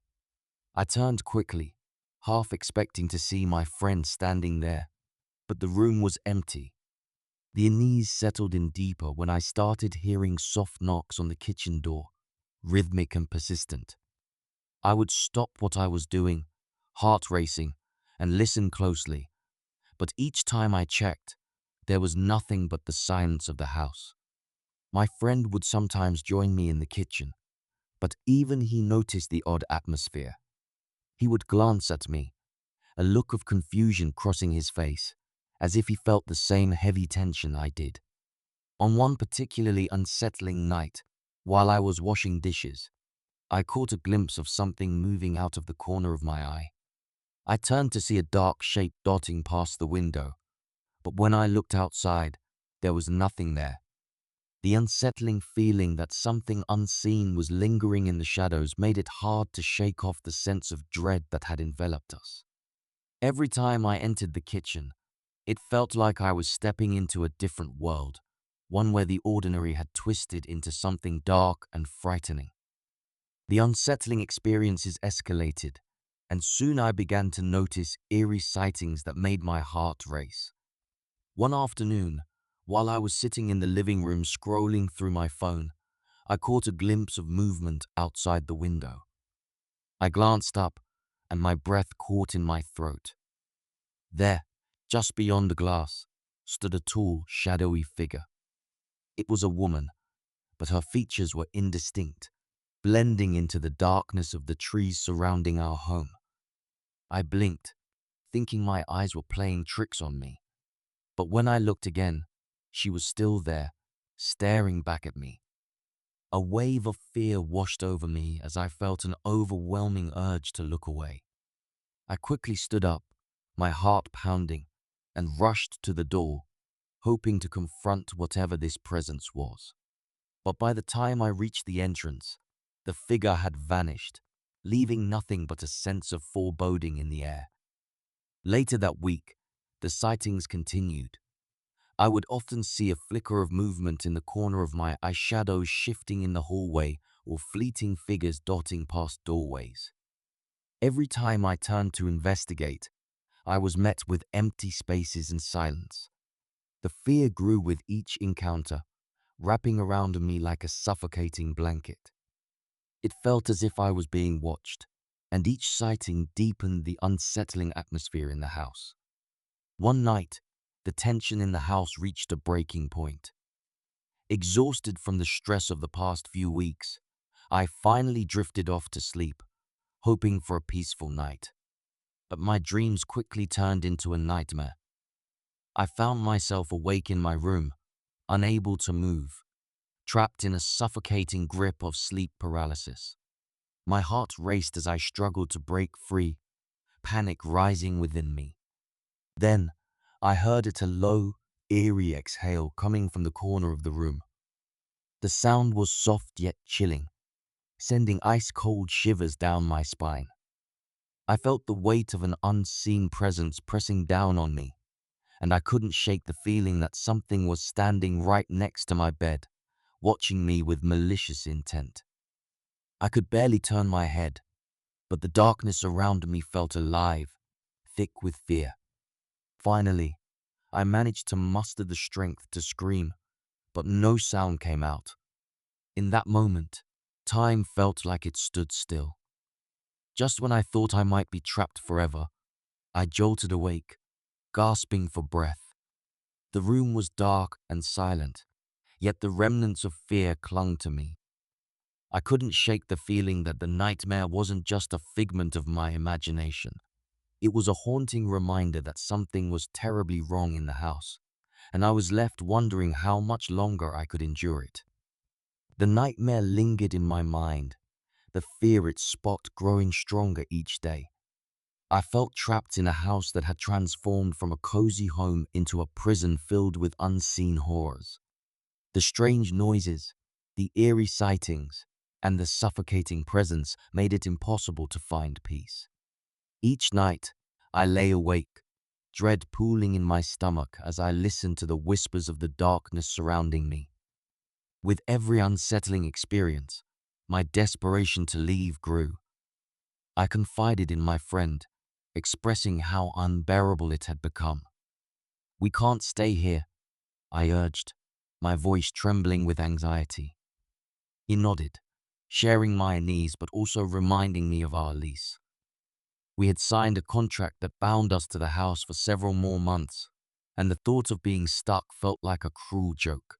I turned quickly, half expecting to see my friend standing there, but the room was empty. The unease settled in deeper when I started hearing soft knocks on the kitchen door, rhythmic and persistent. I would stop what I was doing, heart racing, and listened closely. But each time I checked, there was nothing but the silence of the house. My friend would sometimes join me in the kitchen, but even he noticed the odd atmosphere. He would glance at me, a look of confusion crossing his face, as if he felt the same heavy tension I did. On one particularly unsettling night, while I was washing dishes, I caught a glimpse of something moving out of the corner of my eye. I turned to see a dark shape darting past the window, but when I looked outside, there was nothing there. The unsettling feeling that something unseen was lingering in the shadows made it hard to shake off the sense of dread that had enveloped us. Every time I entered the kitchen, it felt like I was stepping into a different world, one where the ordinary had twisted into something dark and frightening. The unsettling experiences escalated, and soon I began to notice eerie sightings that made my heart race. One afternoon, while I was sitting in the living room scrolling through my phone, I caught a glimpse of movement outside the window. I glanced up, and my breath caught in my throat. There, just beyond the glass, stood a tall, shadowy figure. It was a woman, but her features were indistinct, blending into the darkness of the trees surrounding our home. I blinked, thinking my eyes were playing tricks on me. But when I looked again, she was still there, staring back at me. A wave of fear washed over me as I felt an overwhelming urge to look away. I quickly stood up, my heart pounding, and rushed to the door, hoping to confront whatever this presence was. But by the time I reached the entrance, the figure had vanished, leaving nothing but a sense of foreboding in the air. Later that week, the sightings continued. I would often see a flicker of movement in the corner of my eye, shadows shifting in the hallway, or fleeting figures dotting past doorways. Every time I turned to investigate, I was met with empty spaces and silence. The fear grew with each encounter, wrapping around me like a suffocating blanket. It felt as if I was being watched, and each sighting deepened the unsettling atmosphere in the house. One night, the tension in the house reached a breaking point. Exhausted from the stress of the past few weeks, I finally drifted off to sleep, hoping for a peaceful night. But my dreams quickly turned into a nightmare. I found myself awake in my room, unable to move, trapped in a suffocating grip of sleep paralysis. My heart raced as I struggled to break free, panic rising within me. Then, I heard a low, eerie exhale coming from the corner of the room. The sound was soft yet chilling, sending ice-cold shivers down my spine. I felt the weight of an unseen presence pressing down on me, and I couldn't shake the feeling that something was standing right next to my bed, watching me with malicious intent. I could barely turn my head, but the darkness around me felt alive, thick with fear. Finally, I managed to muster the strength to scream, but no sound came out. In that moment, time felt like it stood still. Just when I thought I might be trapped forever, I jolted awake, gasping for breath. The room was dark and silent, yet the remnants of fear clung to me. I couldn't shake the feeling that the nightmare wasn't just a figment of my imagination. It was a haunting reminder that something was terribly wrong in the house, and I was left wondering how much longer I could endure it. The nightmare lingered in my mind, the fear it sparked growing stronger each day. I felt trapped in a house that had transformed from a cozy home into a prison filled with unseen horrors. The strange noises, the eerie sightings, and the suffocating presence made it impossible to find peace. Each night, I lay awake, dread pooling in my stomach as I listened to the whispers of the darkness surrounding me. With every unsettling experience, my desperation to leave grew. I confided in my friend, expressing how unbearable it had become. "We can't stay here," I urged, my voice trembling with anxiety. He nodded, sharing my unease but also reminding me of our lease. We had signed a contract that bound us to the house for several more months, and the thought of being stuck felt like a cruel joke.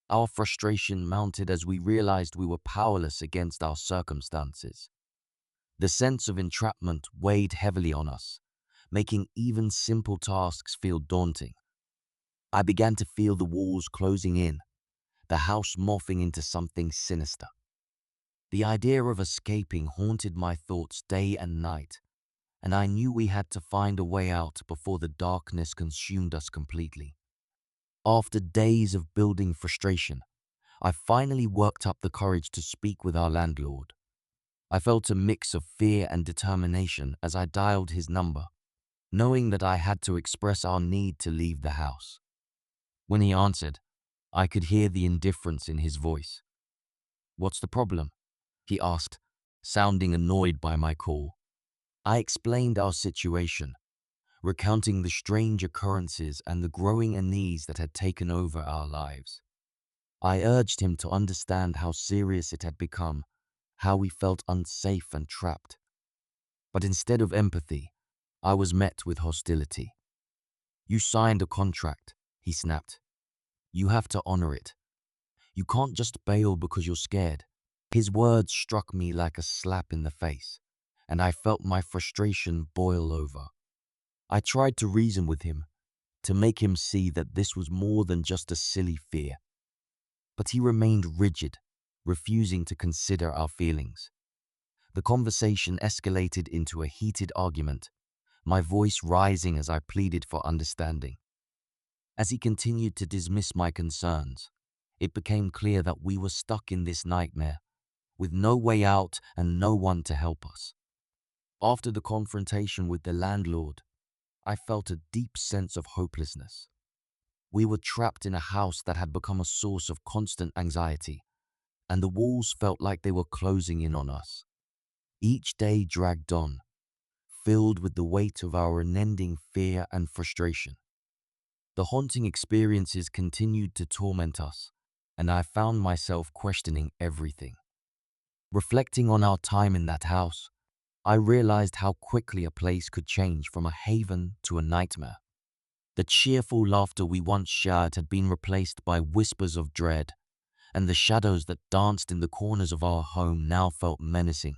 Our frustration mounted as we realized we were powerless against our circumstances. The sense of entrapment weighed heavily on us, making even simple tasks feel daunting. I began to feel the walls closing in, the house morphing into something sinister. The idea of escaping haunted my thoughts day and night, and I knew we had to find a way out before the darkness consumed us completely. After days of building frustration, I finally worked up the courage to speak with our landlord. I felt a mix of fear and determination as I dialed his number, knowing that I had to express our need to leave the house. When he answered, I could hear the indifference in his voice. "What's the problem?" he asked, sounding annoyed by my call. I explained our situation, recounting the strange occurrences and the growing unease that had taken over our lives. I urged him to understand how serious it had become, how we felt unsafe and trapped. But instead of empathy, I was met with hostility. "You signed a contract," he snapped. "You have to honor it. You can't just bail because you're scared." His words struck me like a slap in the face, and I felt my frustration boil over. I tried to reason with him, to make him see that this was more than just a silly fear. But he remained rigid, refusing to consider our feelings. The conversation escalated into a heated argument, my voice rising as I pleaded for understanding. As he continued to dismiss my concerns, it became clear that we were stuck in this nightmare, with no way out and no one to help us. After the confrontation with the landlord, I felt a deep sense of hopelessness. We were trapped in a house that had become a source of constant anxiety, and the walls felt like they were closing in on us. Each day dragged on, filled with the weight of our unending fear and frustration. The haunting experiences continued to torment us, and I found myself questioning everything. Reflecting on our time in that house, I realized how quickly a place could change from a haven to a nightmare. The cheerful laughter we once shared had been replaced by whispers of dread, and the shadows that danced in the corners of our home now felt menacing.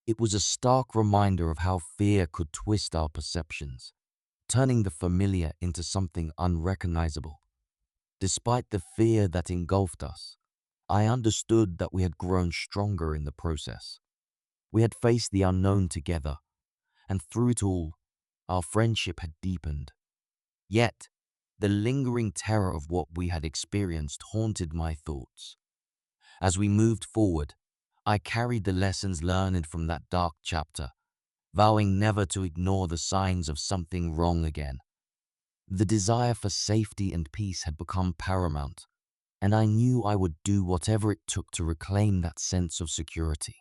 It was a stark reminder of how fear could twist our perceptions, turning the familiar into something unrecognizable. Despite the fear that engulfed us, I understood that we had grown stronger in the process. We had faced the unknown together, and through it all, our friendship had deepened. Yet, the lingering terror of what we had experienced haunted my thoughts. As we moved forward, I carried the lessons learned from that dark chapter, vowing never to ignore the signs of something wrong again. The desire for safety and peace had become paramount, and I knew I would do whatever it took to reclaim that sense of security.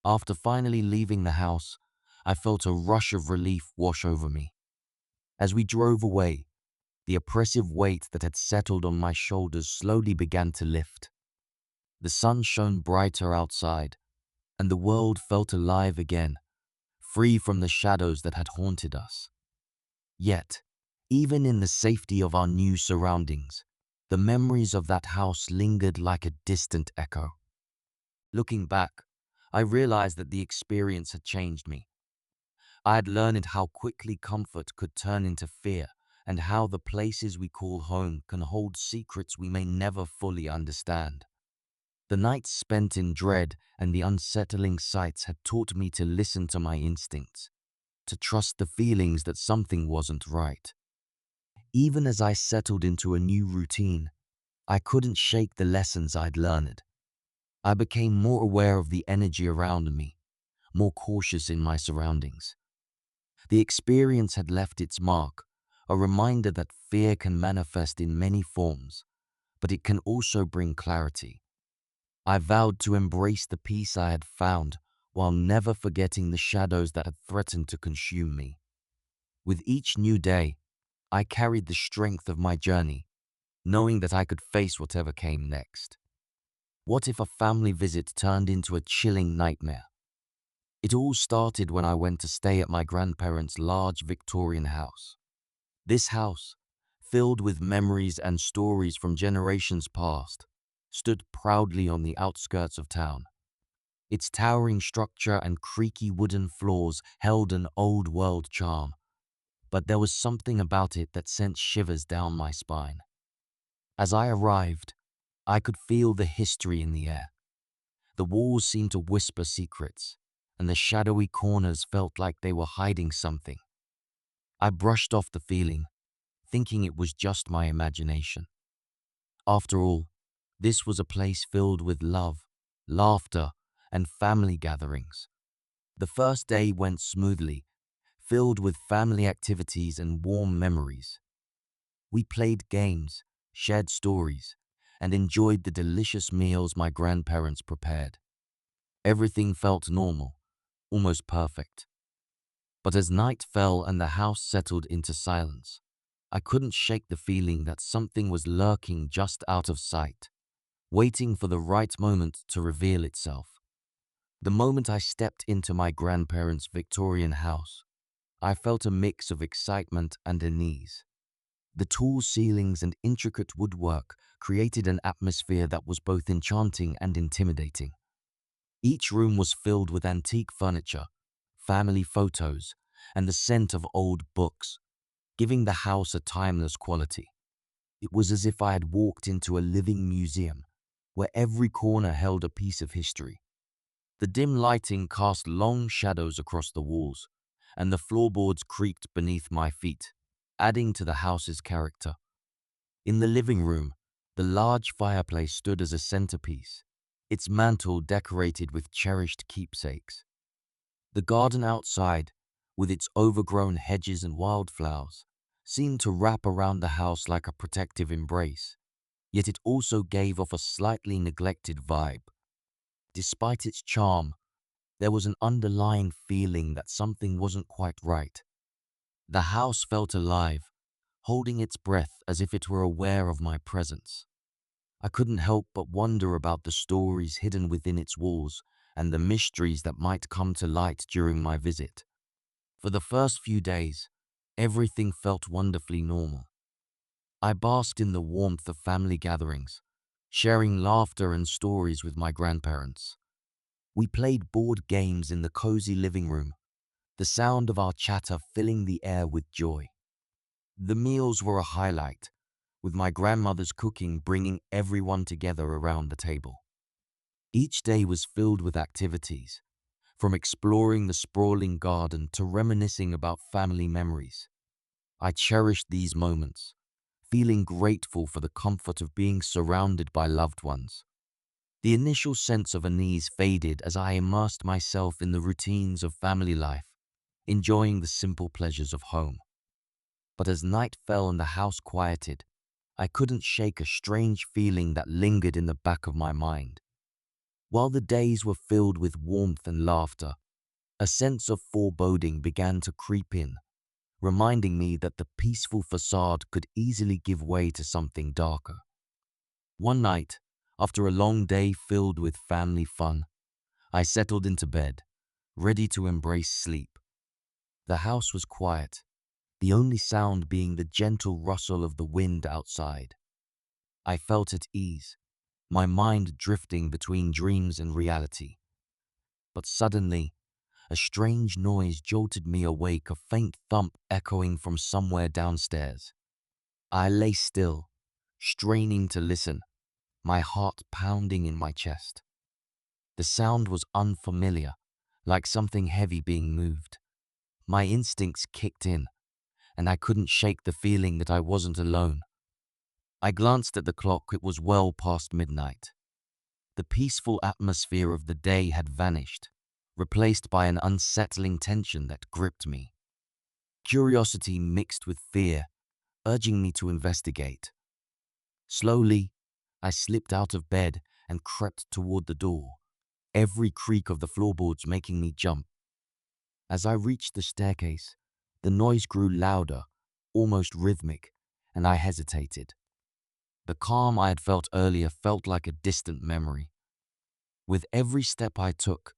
After finally leaving the house, I felt a rush of relief wash over me. As we drove away, the oppressive weight that had settled on my shoulders slowly began to lift. The sun shone brighter outside, and the world felt alive again, free from the shadows that had haunted us. Yet, even in the safety of our new surroundings, the memories of that house lingered like a distant echo. Looking back, I realized that the experience had changed me. I had learned how quickly comfort could turn into fear, and how the places we call home can hold secrets we may never fully understand. The nights spent in dread and the unsettling sights had taught me to listen to my instincts, to trust the feelings that something wasn't right. Even as I settled into a new routine, I couldn't shake the lessons I'd learned. I became more aware of the energy around me, more cautious in my surroundings. The experience had left its mark, a reminder that fear can manifest in many forms, but it can also bring clarity. I vowed to embrace the peace I had found while never forgetting the shadows that had threatened to consume me. With each new day, I carried the strength of my journey, knowing that I could face whatever came next. What if a family visit turned into a chilling nightmare? It all started when I went to stay at my grandparents' large Victorian house. This house, filled with memories and stories from generations past, stood proudly on the outskirts of town. Its towering structure and creaky wooden floors held an old-world charm, but there was something about it that sent shivers down my spine. As I arrived, I could feel the history in the air. The walls seemed to whisper secrets, and the shadowy corners felt like they were hiding something. I brushed off the feeling, thinking it was just my imagination. After all, this was a place filled with love, laughter, and family gatherings. The first day went smoothly, filled with family activities and warm memories. We played games, shared stories, and enjoyed the delicious meals my grandparents prepared. Everything felt normal, almost perfect. But as night fell and the house settled into silence, I couldn't shake the feeling that something was lurking just out of sight, waiting for the right moment to reveal itself. The moment I stepped into my grandparents' Victorian house, I felt a mix of excitement and unease. The tall ceilings and intricate woodwork created an atmosphere that was both enchanting and intimidating. Each room was filled with antique furniture, family photos, and the scent of old books, giving the house a timeless quality. It was as if I had walked into a living museum, where every corner held a piece of history. The dim lighting cast long shadows across the walls, and the floorboards creaked beneath my feet, adding to the house's character. In the living room, the large fireplace stood as a centerpiece, its mantel decorated with cherished keepsakes. The garden outside, with its overgrown hedges and wildflowers, seemed to wrap around the house like a protective embrace, yet it also gave off a slightly neglected vibe. Despite its charm, there was an underlying feeling that something wasn't quite right. The house felt alive, holding its breath as if it were aware of my presence. I couldn't help but wonder about the stories hidden within its walls and the mysteries that might come to light during my visit. For the first few days, everything felt wonderfully normal. I basked in the warmth of family gatherings, sharing laughter and stories with my grandparents. We played board games in the cozy living room, the sound of our chatter filling the air with joy. The meals were a highlight, with my grandmother's cooking bringing everyone together around the table. Each day was filled with activities, from exploring the sprawling garden to reminiscing about family memories. I cherished these moments, feeling grateful for the comfort of being surrounded by loved ones. The initial sense of unease faded as I immersed myself in the routines of family life, enjoying the simple pleasures of home. But as night fell and the house quieted, I couldn't shake a strange feeling that lingered in the back of my mind. While the days were filled with warmth and laughter, a sense of foreboding began to creep in, reminding me that the peaceful facade could easily give way to something darker. One night, after a long day filled with family fun, I settled into bed, ready to embrace sleep. The house was quiet, the only sound being the gentle rustle of the wind outside. I felt at ease, my mind drifting between dreams and reality. But suddenly, a strange noise jolted me awake, a faint thump echoing from somewhere downstairs. I lay still, straining to listen, my heart pounding in my chest. The sound was unfamiliar, like something heavy being moved. My instincts kicked in, and I couldn't shake the feeling that I wasn't alone. I glanced at the clock. It was well past midnight. The peaceful atmosphere of the day had vanished, replaced by an unsettling tension that gripped me. Curiosity mixed with fear, urging me to investigate. Slowly, I slipped out of bed and crept toward the door, every creak of the floorboards making me jump. As I reached the staircase, the noise grew louder, almost rhythmic, and I hesitated. The calm I had felt earlier felt like a distant memory. With every step I took,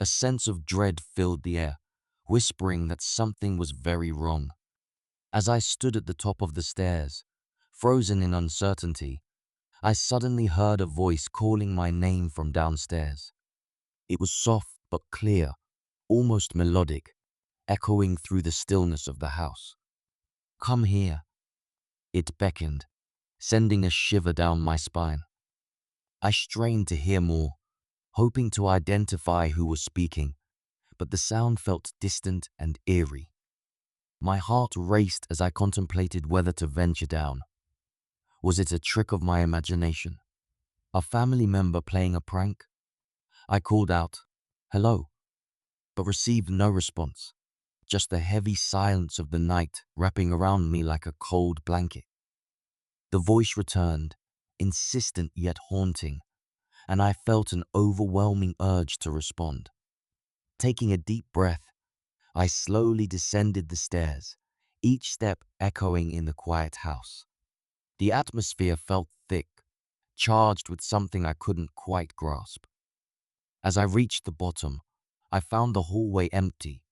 A sense of dread filled the air, whispering that something was very wrong. As I stood at the top of the stairs, frozen in uncertainty, I suddenly heard a voice calling my name from downstairs. It was soft but clear, almost melodic, echoing through the stillness of the house. "Come here," it beckoned, sending a shiver down my spine. I strained to hear more, hoping to identify who was speaking, but the sound felt distant and eerie. My heart raced as I contemplated whether to venture down. Was it a trick of my imagination? A family member playing a prank? I called out, "Hello," but received no response, just the heavy silence of the night wrapping around me like a cold blanket. The voice returned, insistent yet haunting, and I felt an overwhelming urge to respond. Taking a deep breath, I slowly descended the stairs, each step echoing in the quiet house. The atmosphere felt thick, charged with something I couldn't quite grasp. As I reached the bottom, I found the hallway empty,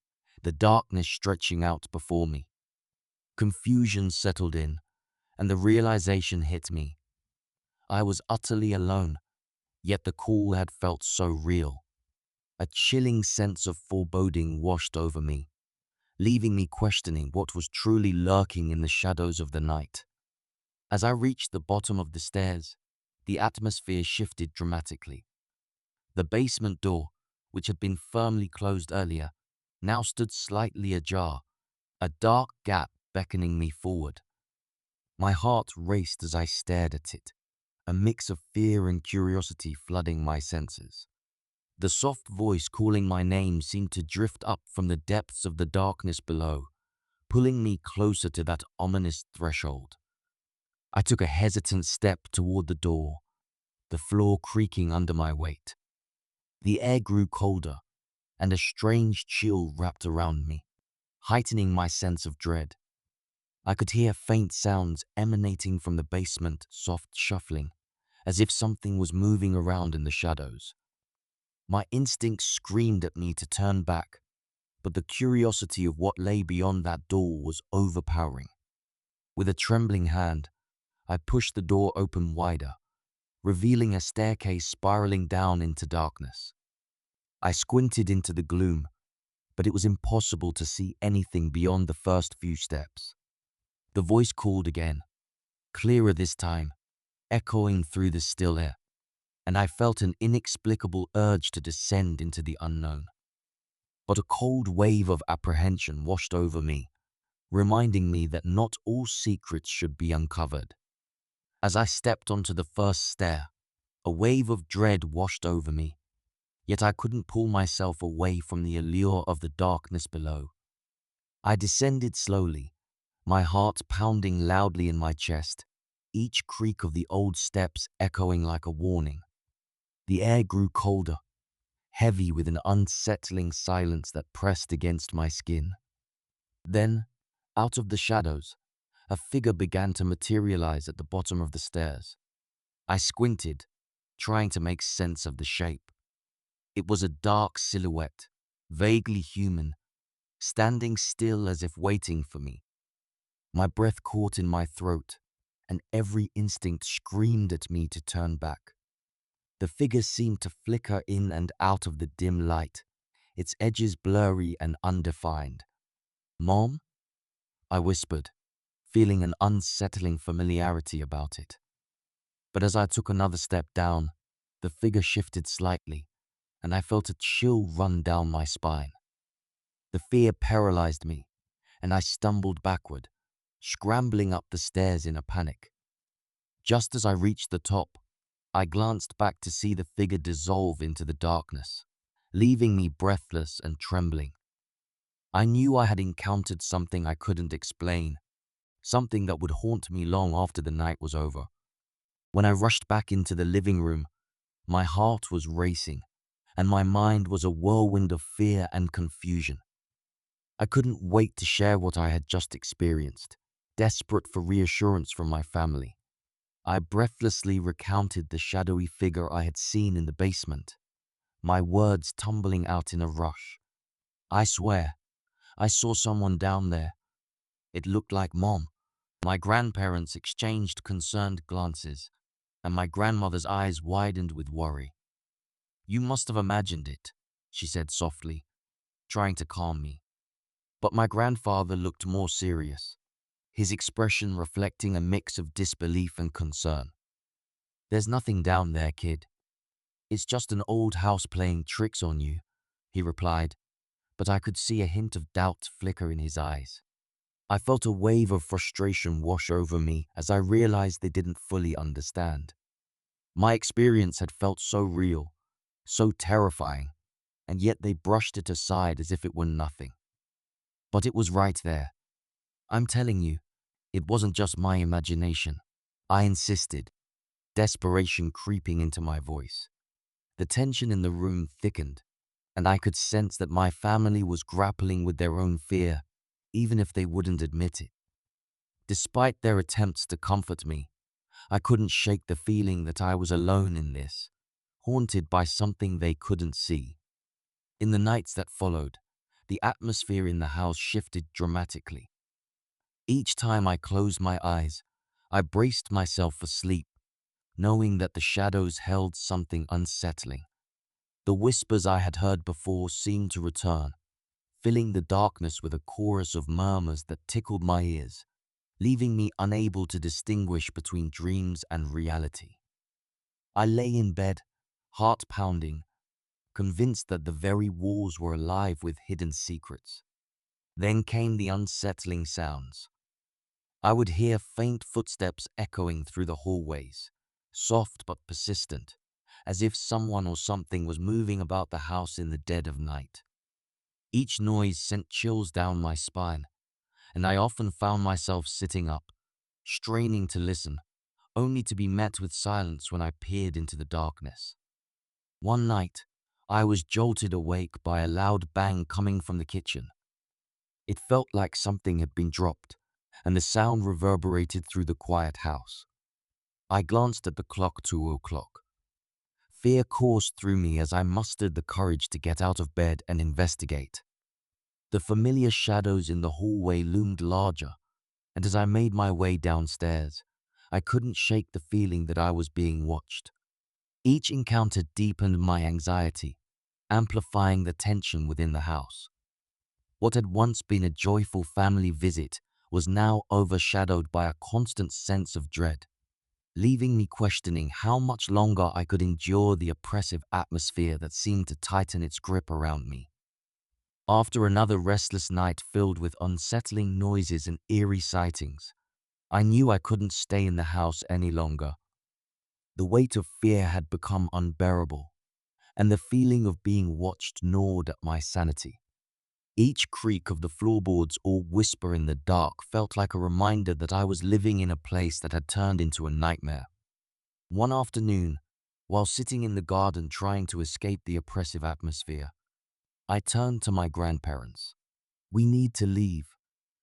the darkness stretching out before me. Confusion settled in, and the realization hit me. I was utterly alone, yet the call had felt so real. A chilling sense of foreboding washed over me, leaving me questioning what was truly lurking in the shadows of the night. As I reached the bottom of the stairs, the atmosphere shifted dramatically. The basement door, which had been firmly closed earlier, now stood slightly ajar, a dark gap beckoning me forward. My heart raced as I stared at it, a mix of fear and curiosity flooding my senses. The soft voice calling my name seemed to drift up from the depths of the darkness below, pulling me closer to that ominous threshold. I took a hesitant step toward the door, the floor creaking under my weight. The air grew colder, and a strange chill wrapped around me, heightening my sense of dread. I could hear faint sounds emanating from the basement, soft shuffling, as if something was moving around in the shadows. My instinct screamed at me to turn back, but the curiosity of what lay beyond that door was overpowering. With a trembling hand, I pushed the door open wider, revealing a staircase spiraling down into darkness. I squinted into the gloom, but it was impossible to see anything beyond the first few steps. The voice called again, clearer this time, echoing through the still air, and I felt an inexplicable urge to descend into the unknown. But a cold wave of apprehension washed over me, reminding me that not all secrets should be uncovered. As I stepped onto the first stair, a wave of dread washed over me, yet I couldn't pull myself away from the allure of the darkness below. I descended slowly, my heart pounding loudly in my chest, each creak of the old steps echoing like a warning. The air grew colder, heavy with an unsettling silence that pressed against my skin. Then, out of the shadows, a figure began to materialize at the bottom of the stairs. I squinted, trying to make sense of the shape. It was a dark silhouette, vaguely human, standing still as if waiting for me. My breath caught in my throat, and every instinct screamed at me to turn back. The figure seemed to flicker in and out of the dim light, its edges blurry and undefined. "Mom?" I whispered, feeling an unsettling familiarity about it. But as I took another step down, the figure shifted slightly, and I felt a chill run down my spine. The fear paralyzed me, and I stumbled backward, scrambling up the stairs in a panic. Just as I reached the top, I glanced back to see the figure dissolve into the darkness, leaving me breathless and trembling. I knew I had encountered something I couldn't explain, something that would haunt me long after the night was over. When I rushed back into the living room, my heart was racing, and my mind was a whirlwind of fear and confusion. I couldn't wait to share what I had just experienced, desperate for reassurance from my family. I breathlessly recounted the shadowy figure I had seen in the basement, my words tumbling out in a rush. "I swear, I saw someone down there. It looked like Mom." My grandparents exchanged concerned glances, and my grandmother's eyes widened with worry. "You must have imagined it," she said softly, trying to calm me. But my grandfather looked more serious, his expression reflecting a mix of disbelief and concern. "There's nothing down there, kid. It's just an old house playing tricks on you," he replied, but I could see a hint of doubt flicker in his eyes. I felt a wave of frustration wash over me as I realized they didn't fully understand. My experience had felt so real, so terrifying, and yet they brushed it aside as if it were nothing. But it was right there. "I'm telling you, it wasn't just my imagination," I insisted, desperation creeping into my voice. The tension in the room thickened, and I could sense that my family was grappling with their own fear, even if they wouldn't admit it. Despite their attempts to comfort me, I couldn't shake the feeling that I was alone in this, haunted by something they couldn't see. In the nights that followed, the atmosphere in the house shifted dramatically. Each time I closed my eyes, I braced myself for sleep, knowing that the shadows held something unsettling. The whispers I had heard before seemed to return, filling the darkness with a chorus of murmurs that tickled my ears, leaving me unable to distinguish between dreams and reality. I lay in bed, heart pounding, convinced that the very walls were alive with hidden secrets. Then came the unsettling sounds. I would hear faint footsteps echoing through the hallways, soft but persistent, as if someone or something was moving about the house in the dead of night. Each noise sent chills down my spine, and I often found myself sitting up, straining to listen, only to be met with silence when I peered into the darkness. One night, I was jolted awake by a loud bang coming from the kitchen. It felt like something had been dropped, and the sound reverberated through the quiet house. I glanced at the clock, 2 o'clock. Fear coursed through me as I mustered the courage to get out of bed and investigate. The familiar shadows in the hallway loomed larger, and as I made my way downstairs, I couldn't shake the feeling that I was being watched. Each encounter deepened my anxiety, amplifying the tension within the house. What had once been a joyful family visit was now overshadowed by a constant sense of dread, leaving me questioning how much longer I could endure the oppressive atmosphere that seemed to tighten its grip around me. After another restless night filled with unsettling noises and eerie sightings, I knew I couldn't stay in the house any longer. The weight of fear had become unbearable, and the feeling of being watched gnawed at my sanity. Each creak of the floorboards or whisper in the dark felt like a reminder that I was living in a place that had turned into a nightmare. One afternoon, while sitting in the garden trying to escape the oppressive atmosphere, I turned to my grandparents. "We need to leave,"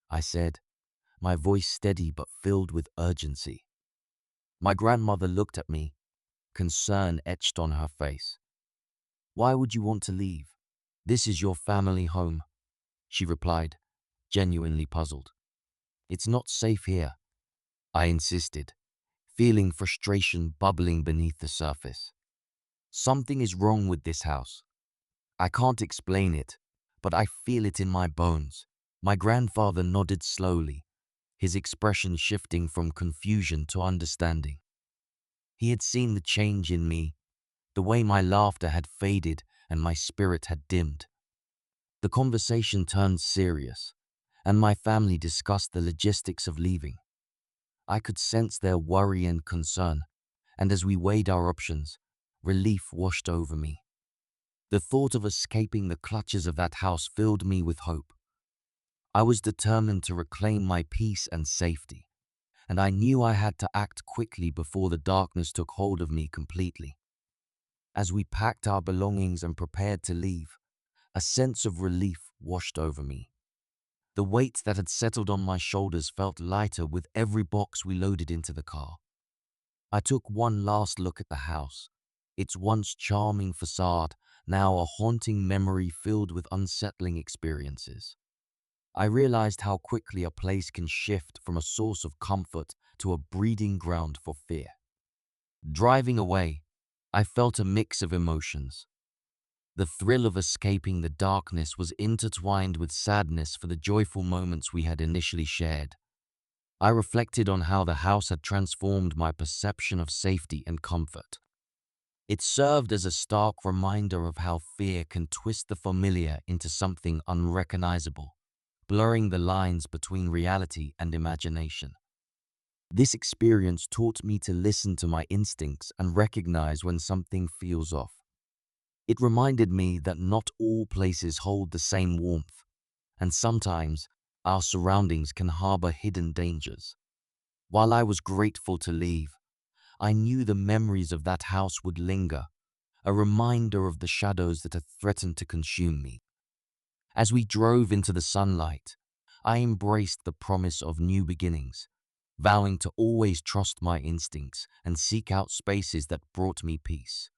I said, my voice steady but filled with urgency. My grandmother looked at me, concern etched on her face. "Why would you want to leave? This is your family home," she replied, genuinely puzzled. "It's not safe here," I insisted, feeling frustration bubbling beneath the surface. "Something is wrong with this house. I can't explain it, but I feel it in my bones." My grandfather nodded slowly, his expression shifting from confusion to understanding. He had seen the change in me, the way my laughter had faded and my spirit had dimmed. The conversation turned serious, and my family discussed the logistics of leaving. I could sense their worry and concern, and as we weighed our options, relief washed over me. The thought of escaping the clutches of that house filled me with hope. I was determined to reclaim my peace and safety, and I knew I had to act quickly before the darkness took hold of me completely. As we packed our belongings and prepared to leave, a sense of relief washed over me. The weight that had settled on my shoulders felt lighter with every box we loaded into the car. I took one last look at the house, its once charming facade now a haunting memory filled with unsettling experiences. I realized how quickly a place can shift from a source of comfort to a breeding ground for fear. Driving away, I felt a mix of emotions. The thrill of escaping the darkness was intertwined with sadness for the joyful moments we had initially shared. I reflected on how the house had transformed my perception of safety and comfort. It served as a stark reminder of how fear can twist the familiar into something unrecognizable, blurring the lines between reality and imagination. This experience taught me to listen to my instincts and recognize when something feels off. It reminded me that not all places hold the same warmth, and sometimes our surroundings can harbor hidden dangers. While I was grateful to leave, I knew the memories of that house would linger, a reminder of the shadows that had threatened to consume me. As we drove into the sunlight, I embraced the promise of new beginnings, vowing to always trust my instincts and seek out spaces that brought me peace.